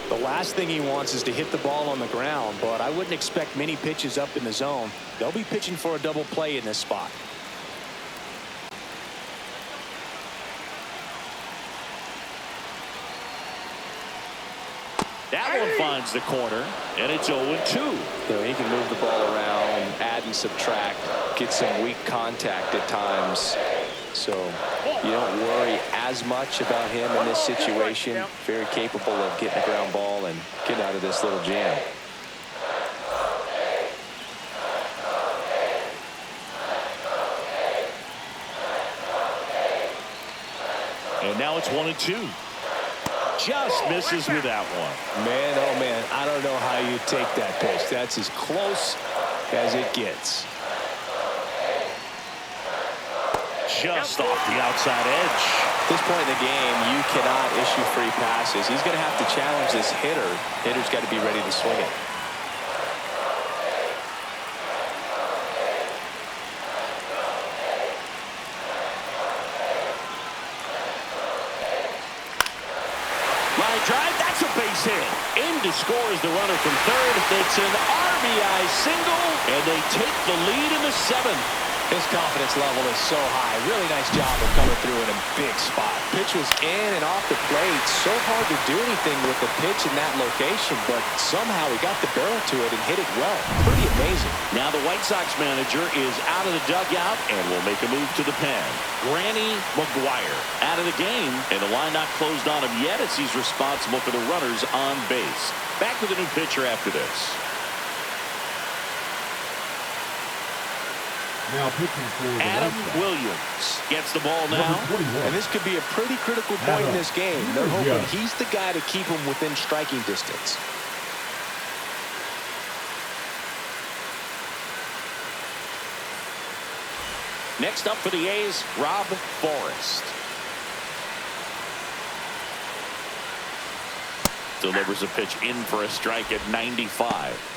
The last thing he wants is to hit the ball on the ground, but I wouldn't expect many pitches up in the zone. They'll be pitching for a double play in this spot. That one finds the corner, and it's 0-2. You know, he can move the ball around, add and subtract, get some weak contact at times. So you don't worry as much about him in this situation. Very capable of getting a ground ball and getting out of this little jam. And now it's 1-2. Just misses with that one. Man, oh man, I don't know how you take that pitch. That's as close as it gets. Just off the outside edge. At this point in the game, you cannot issue free passes. He's going to have to challenge this hitter. Hitter's got to be ready to swing it. Line drive, that's a base hit. In to score is the runner from third. It's an RBI single, and they take the lead in the 7th. His confidence level is so high. Really nice job of coming through in a big spot. Pitch was in and off the plate. So hard to do anything with the pitch in that location, but somehow he got the barrel to it and hit it well. Pretty amazing. Now the White Sox manager is out of the dugout and will make a move to the pen. Granny McGuire out of the game, and the line not closed on him yet as he's responsible for the runners on base. Back with a new pitcher after this. Now pitching for the Adam White Sox. Williams gets the ball now. Number 21. And this could be a pretty critical point in this game. They're hoping he's the guy to keep him within striking distance. Next up for the A's, Rob Forrest. Delivers a pitch in for a strike at 95.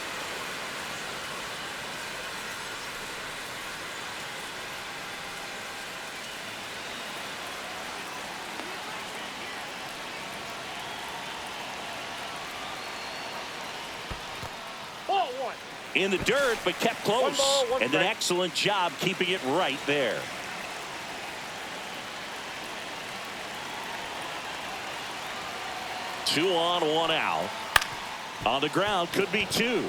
In the dirt, but kept close. 1 ball, 1 and an strike. excellent job keeping it right there. Two on, one out. On the ground, could be two.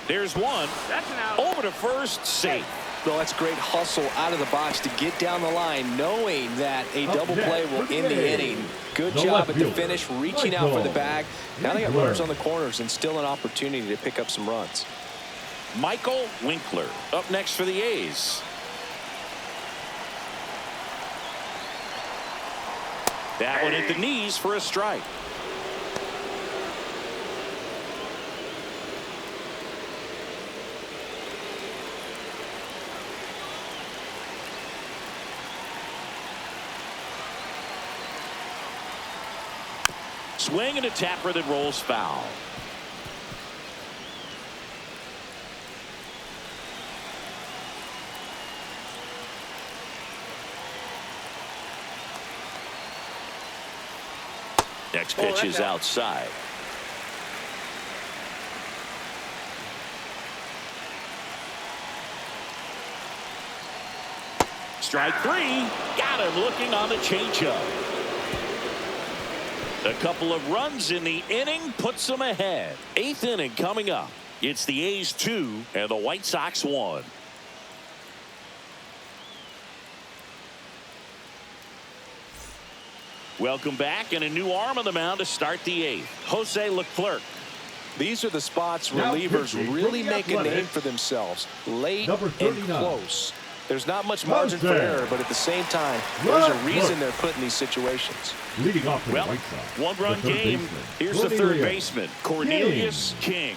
There's one. That's an out. Over to first, safe. Well, that's great hustle out of the box to get down the line, knowing that a double play will end the inning. Good job at the finish, reaching out for the bag. Now they got runners on the corners and still an opportunity to pick up some runs. Michael Winkler up next for the A's. That one hit the knees for a strike. Swing and a tapper that rolls foul. Next pitch is outside. Strike three. Got him looking on the changeup. A couple of runs in the inning puts them ahead. 8th inning coming up. It's the A's 2 and the White Sox 1. Welcome back, and a new arm on the mound to start the 8th. Jose Leclerc. These are the spots relievers really make a name for themselves. Late and close. There's not much margin for error, but at the same time, there's a reason they're put in these situations. Leading off for the Well, White Sox, one-run the third game. baseman, Here's the third baseman, Cornelius King.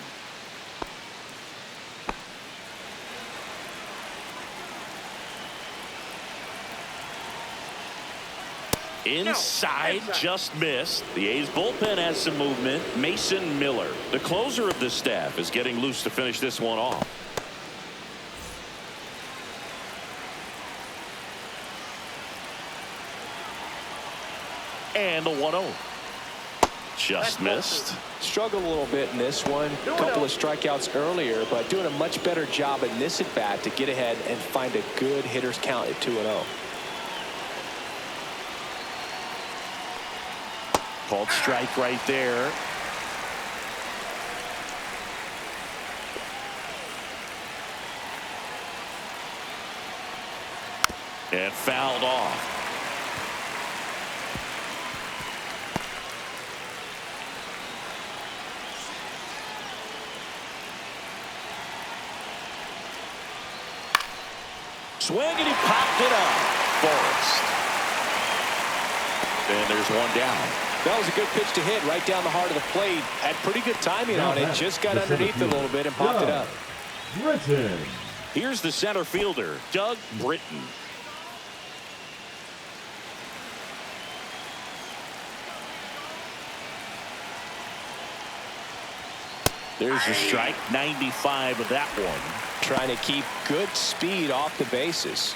Inside, just missed. The A's bullpen has some movement. Mason Miller, the closer of the staff, is getting loose to finish this one off. And the 1-0. Just missed. Struggled a little bit in this one. A couple of strikeouts earlier, but doing a much better job in this at-bat to get ahead and find a good hitter's count at 2-0. Called strike right there. And fouled off. Swing, and he popped it up. Forrest. And there's one down. That was a good pitch to hit right down the heart of the plate. Had pretty good timing on it. Just got underneath it a little bit and popped it up. Britton. Here's the center fielder, Doug Britton. There's a strike, 95 of that one. Trying to keep good speed off the bases.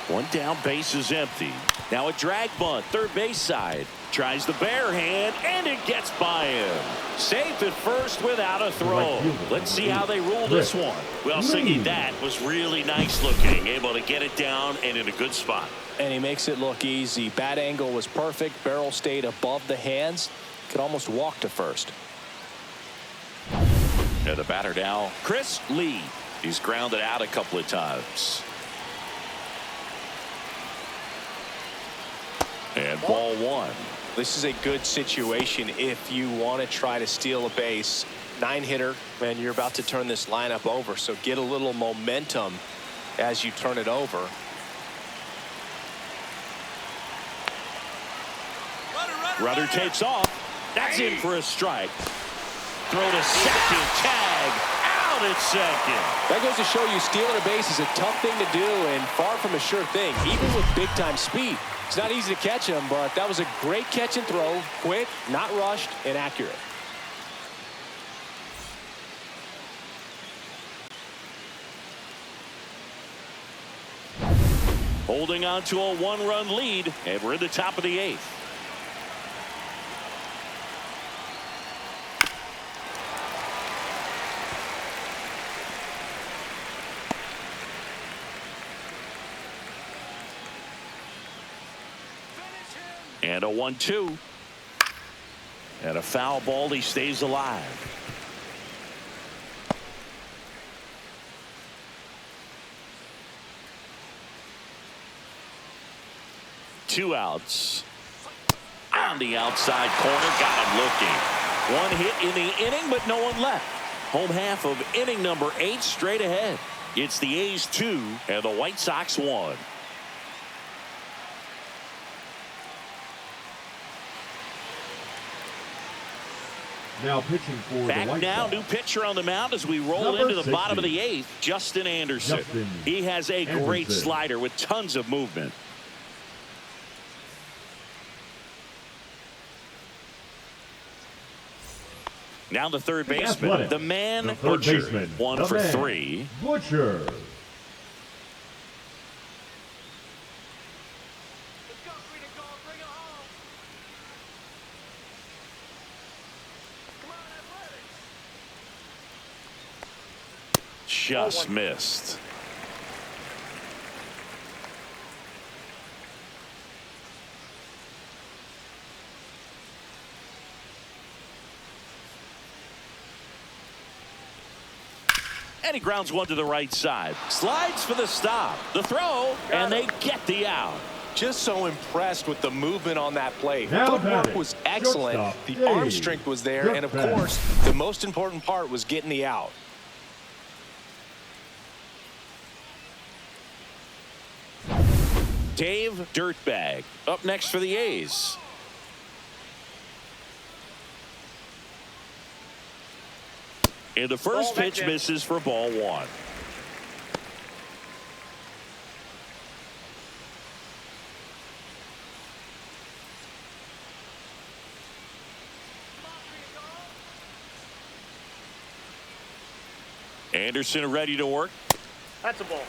One down, base is empty. Now a drag bunt, third base side. Tries the bare hand, and it gets by him. Safe at first without a throw. Let's see how they rule this one. Well, Siggy, that was really nice looking. Able to get it down and in a good spot. And he makes it look easy. Bat angle was perfect. Barrel stayed above the hands. Could almost walk to first. And the batter now, Chris Lee. He's grounded out a couple of times. And ball one. This is a good situation if you want to try to steal a base. 9-hitter, and you're about to turn this lineup over. So get a little momentum as you turn it over. Runner takes off. That's in for a strike. Throw to second. Tag. Out at second. That goes to show you stealing a base is a tough thing to do and far from a sure thing, even with big-time speed. It's not easy to catch him, but that was a great catch and throw. Quick, not rushed, and accurate. Holding on to a one-run lead, and we're in the top of the 8th. And a 1-2. And a foul ball. He stays alive. Two outs. On the outside corner. Got him looking. One hit in the inning, but no one left. Home half of inning number 8 straight ahead. It's the A's 2 and the White Sox 1. Now pitching for Back the White now, Sox. new pitcher on the mound as we roll Number into the 60. bottom of the 8th, Justin Anderson. He has a great Anderson. slider with tons of movement. Now the third baseman, Athletic. the man The third Butcher, baseman, 1 the for man, 3. Butcher. Just missed. And he grounds one to the right side. Slides for the stop. The throw, and they get the out. Just so impressed with the movement on that play. Now Footwork batting, was excellent. shortstop, The Dave. arm strength was there. And, of Good pass. course, the most important part was getting the out. Dave Dirtbag up next for the A's. And the first Ball, pitch that's it. misses for ball 1. Anderson ready to work. That's a ball.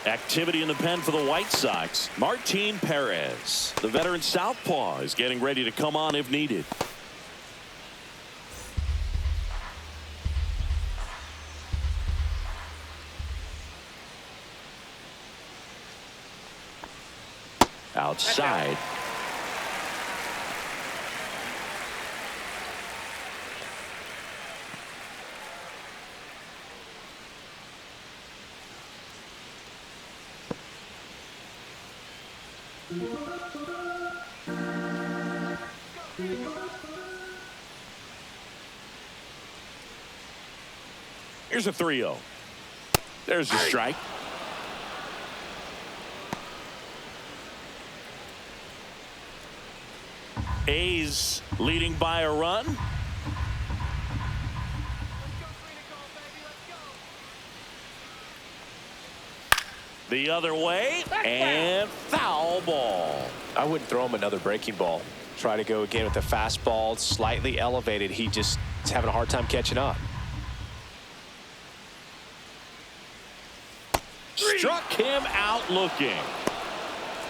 Activity in the pen for the White Sox. Martin Perez, the veteran southpaw, is getting ready to come on if needed. Outside. Here's a 3-0. There's the strike. A's leading by a run. The other way, and foul ball. I wouldn't throw him another breaking ball. Try to go again with the fastball, slightly elevated. He just is having a hard time catching up. Struck him out looking.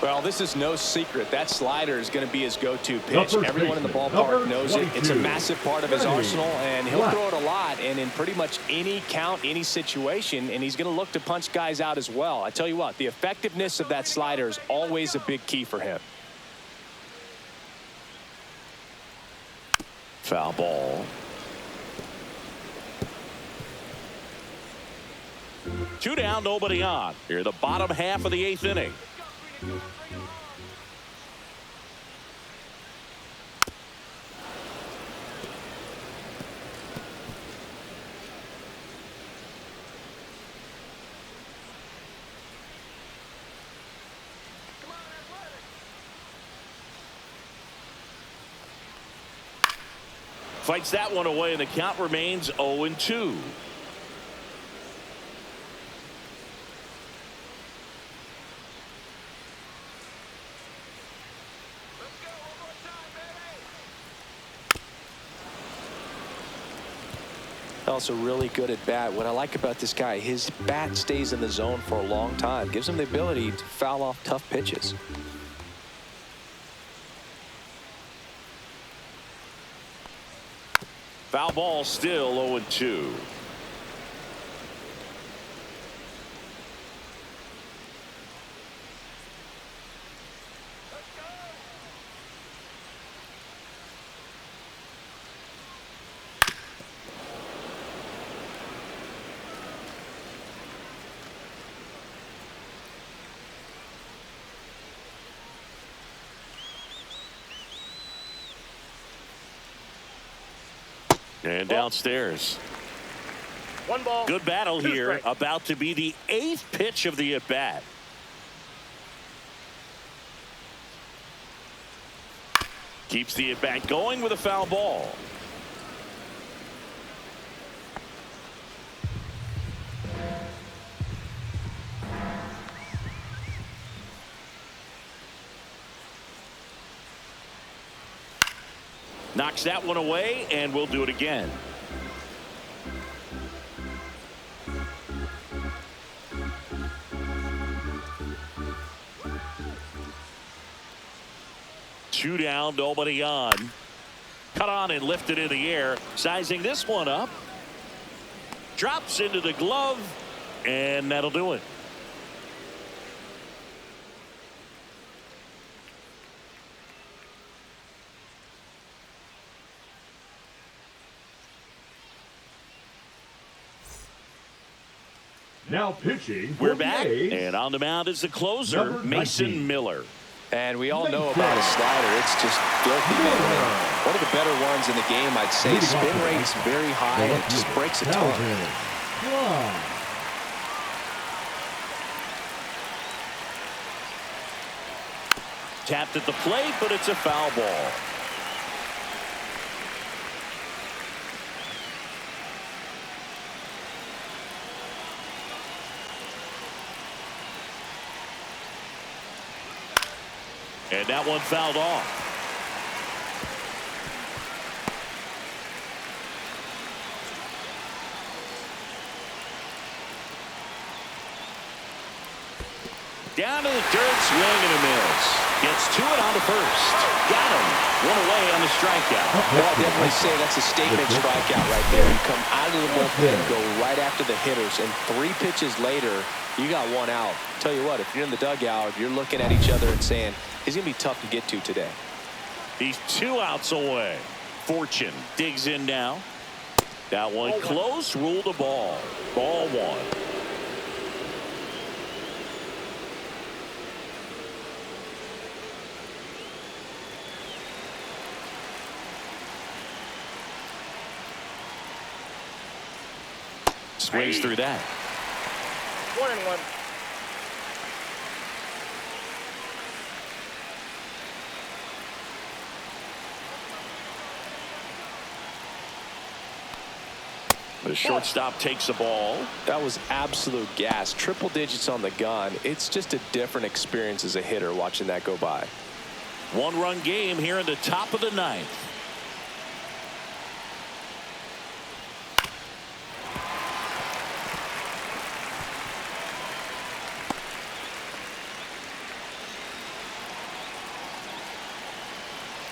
Well, this is no secret. That slider is going to be his go-to pitch. Number Everyone in the baseman, ballpark number knows it. It's a 22. massive part of his Ready. arsenal, and he'll Left. throw it a lot and in pretty much any count, any situation, and he's going to look to punch guys out as well. I tell you what, the effectiveness of that slider is always a big key for him. Foul ball. 2 down, nobody on. Here, the bottom half of the 8th inning. Fights that one away, and the count remains 0-2. Also really good at bat. What I like about this guy, his bat stays in the zone for a long time. Gives him the ability to foul off tough pitches. Foul ball, still 0-2. And downstairs. One ball. Good battle two here. strikes. About to be the 8th pitch of the at-bat. Keeps the at-bat going with a foul ball. Knocks that one away, and we'll do it again. Two down, nobody on. Cut on and lifted in the air. Sizing this one up. Drops into the glove, and that'll do it. Now pitching. We're for the back, A's, and on the mound is the closer, Number Mason 19. Miller. And we all know about his slider. It's just filthy, man. One of the better ones in the game, I'd say. Spin rate's very high, and it just breaks a ton. Tapped at the plate, but it's a foul ball. And that one fouled off. Down to the dirt, swing and a miss. Gets to it on the first. Got him. One away on the strikeout. Well, I'd definitely say that's a statement strikeout right there. You come out of the bullpen, go right after the hitters, and 3 pitches later, you got 1 out. Tell you what, if you're in the dugout, you're looking at each other and saying, he's going to be tough to get to today. He's 2 outs away. Fortune digs in now. That one close, ruled a ball. Ball 1. Swings through that. 1-1. The shortstop takes the ball. That was absolute gas. Triple digits on the gun. It's just a different experience as a hitter watching that go by. 1-run game here in the top of the 9th.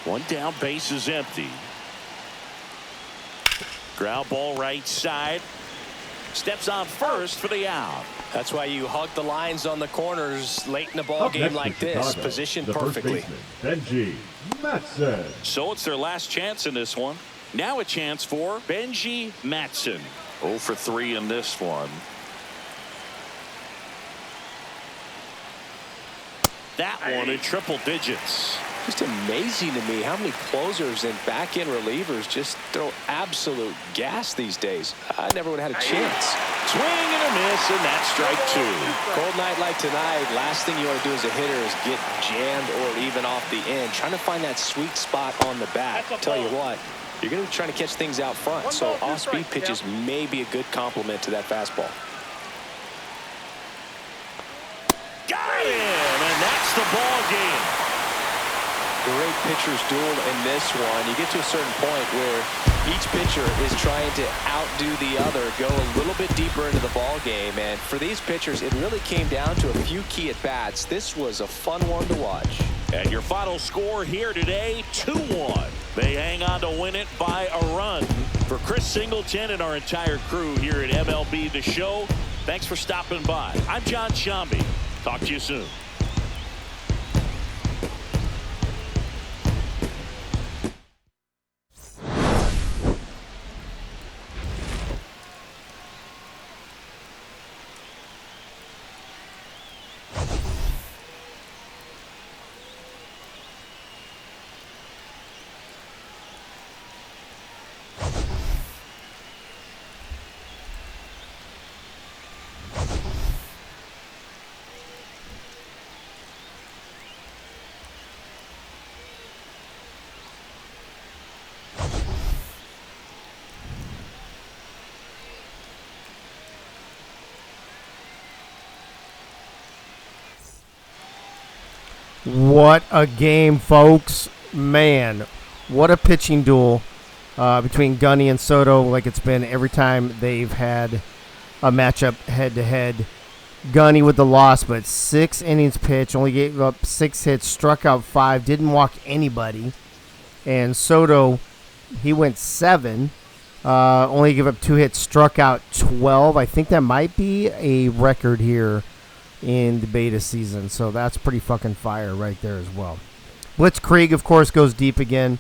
One down, base is empty. Ground ball right side. Steps on first for the out. That's why you hug the lines on the corners late in the ball game like this. Positioned perfectly. Benji Matson. So it's their last chance in this one. Now a chance for Benji Matson. 0 for 3 in this one. That one in triple digits. Just amazing to me how many closers and back-end relievers just throw absolute gas these days. I never would have had a chance. Swing and a miss, and that's strike 2. Cold night like tonight, last thing you want to do as a hitter is get jammed or even off the end. Trying to find that sweet spot on the bat. Tell you what, you're going to be trying to catch things out front. So off-speed pitches may be a good complement to that fastball. Got him, and that's the ball game. Great pitcher's duel in this one. You get to a certain point where Each pitcher is trying to outdo the other, go a little bit deeper into the ball game, and for these pitchers, it really came down to a few key at-bats. This was a fun one to watch. And your final score here today, 2-1. They hang on to win it by a run. For Chris Singleton and our entire crew here at MLB The Show, thanks for stopping by. I'm John Shambi. Talk to you soon. What a game, folks. Man, what a pitching duel between Gunny and Soto, like it's been every time they've had a matchup head-to-head. Gunny with the loss, but 6 innings pitched, only gave up 6 hits, struck out 5, didn't walk anybody. And Soto, he went 7, only gave up 2 hits, struck out 12. I think that might be a record here in the beta season, so that's pretty fucking fire right there as well. Blitzkrieg, of course, goes deep again.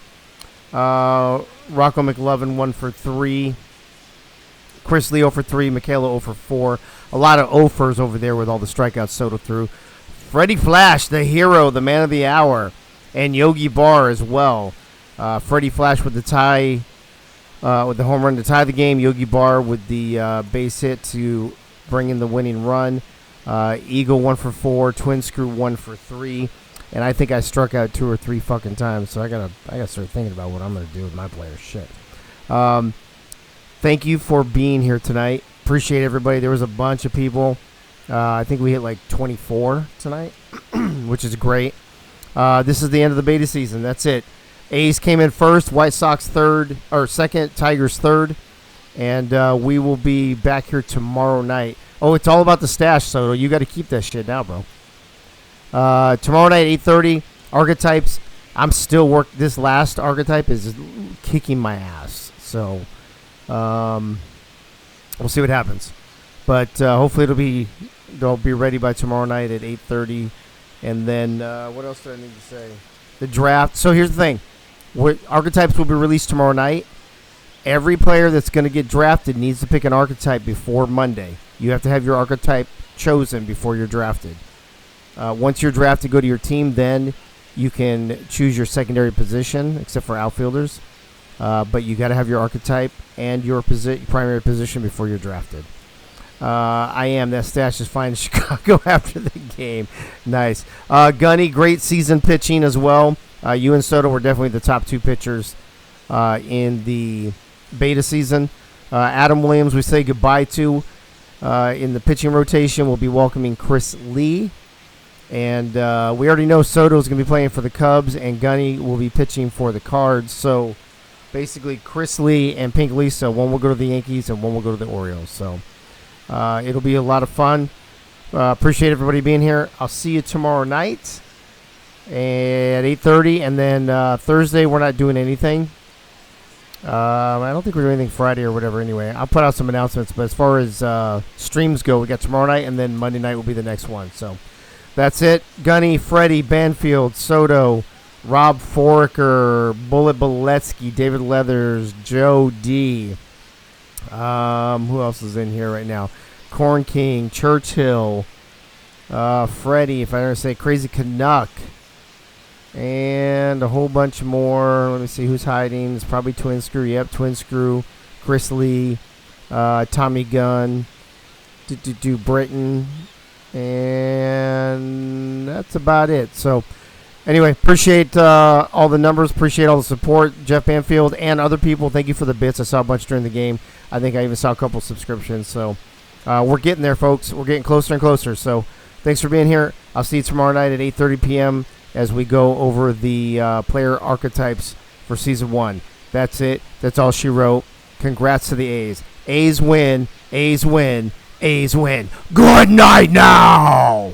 Rocco McLovin 1 for 3. Chris Lee 0 for 3. Michaela 0 for 4. A lot of 0-fers over there with all the strikeouts Soto threw. Freddie Flash, the hero, the man of the hour, and Yogi Barr as well. Freddie Flash with the tie, with the home run to tie the game. Yogi Barr with the base hit to bring in the winning run. Eagle 1 for 4, Twin Screw 1 for 3, and I think I struck out 2 or 3 fucking times. So I gotta start thinking about what I'm gonna do with my players. Shit. Thank you for being here tonight. Appreciate everybody. There was a bunch of people. I think we hit like 24 tonight, which is great. This is the end of the beta season. That's it. A's came in first, White Sox second, Tigers third, and we will be back here tomorrow night. Oh, it's all about the stash, Soto. You got to keep that shit now, bro. Tomorrow night, 8:30, Archetypes. I'm still this last Archetype is kicking my ass. So, we'll see what happens. But hopefully they'll be ready by tomorrow night at 8:30. And then, what else do I need to say? The draft. So here's the thing. Archetypes will be released tomorrow night. Every player that's going to get drafted needs to pick an archetype before Monday. You have to have your archetype chosen before you're drafted. Once you're drafted, go to your team. Then you can choose your secondary position, except for outfielders. But you got to have your archetype and your primary position before you're drafted. That stash is fine in Chicago after the game. Nice. Gunny, great season pitching as well. You and Soto were definitely the top 2 pitchers in the beta season. Adam Williams, we say goodbye to. In the pitching rotation, we'll be welcoming Chris Lee. And we already know Soto's going to be playing for the Cubs, and Gunny will be pitching for the Cards. So basically, Chris Lee and Pink Lisa, one will go to the Yankees and one will go to the Orioles. So it'll be a lot of fun. Appreciate everybody being here. I'll see you tomorrow night at 8:30. And then Thursday, we're not doing anything. I don't think we're doing anything Friday or whatever anyway. I'll put out some announcements, but as far as streams go, we got tomorrow night, and then Monday night will be the next one. So that's it. Gunny, Freddie, Banfield, Soto, Rob Foraker, Bullet Boletsky, David Leathers, Joe D. Who else is in here right now? Corn King, Churchill, Freddie, if I ever say Crazy Canuck, and a whole bunch more. Let me see who's hiding. It's probably Twin Screw. Yep, Twin Screw, Chris Lee, Tommy Gunn, Britton, and that's about it. So anyway, appreciate all the numbers. Appreciate all the support. Jeff Banfield and other people, thank you for the bits. I saw a bunch during the game. I think I even saw a couple subscriptions. So we're getting there, folks. We're getting closer and closer. So thanks for being here. I'll see you tomorrow night at 8:30 p.m. as we go over the player archetypes for Season 1. That's it. That's all she wrote. Congrats to the A's. A's win. A's win. A's win. Good night now.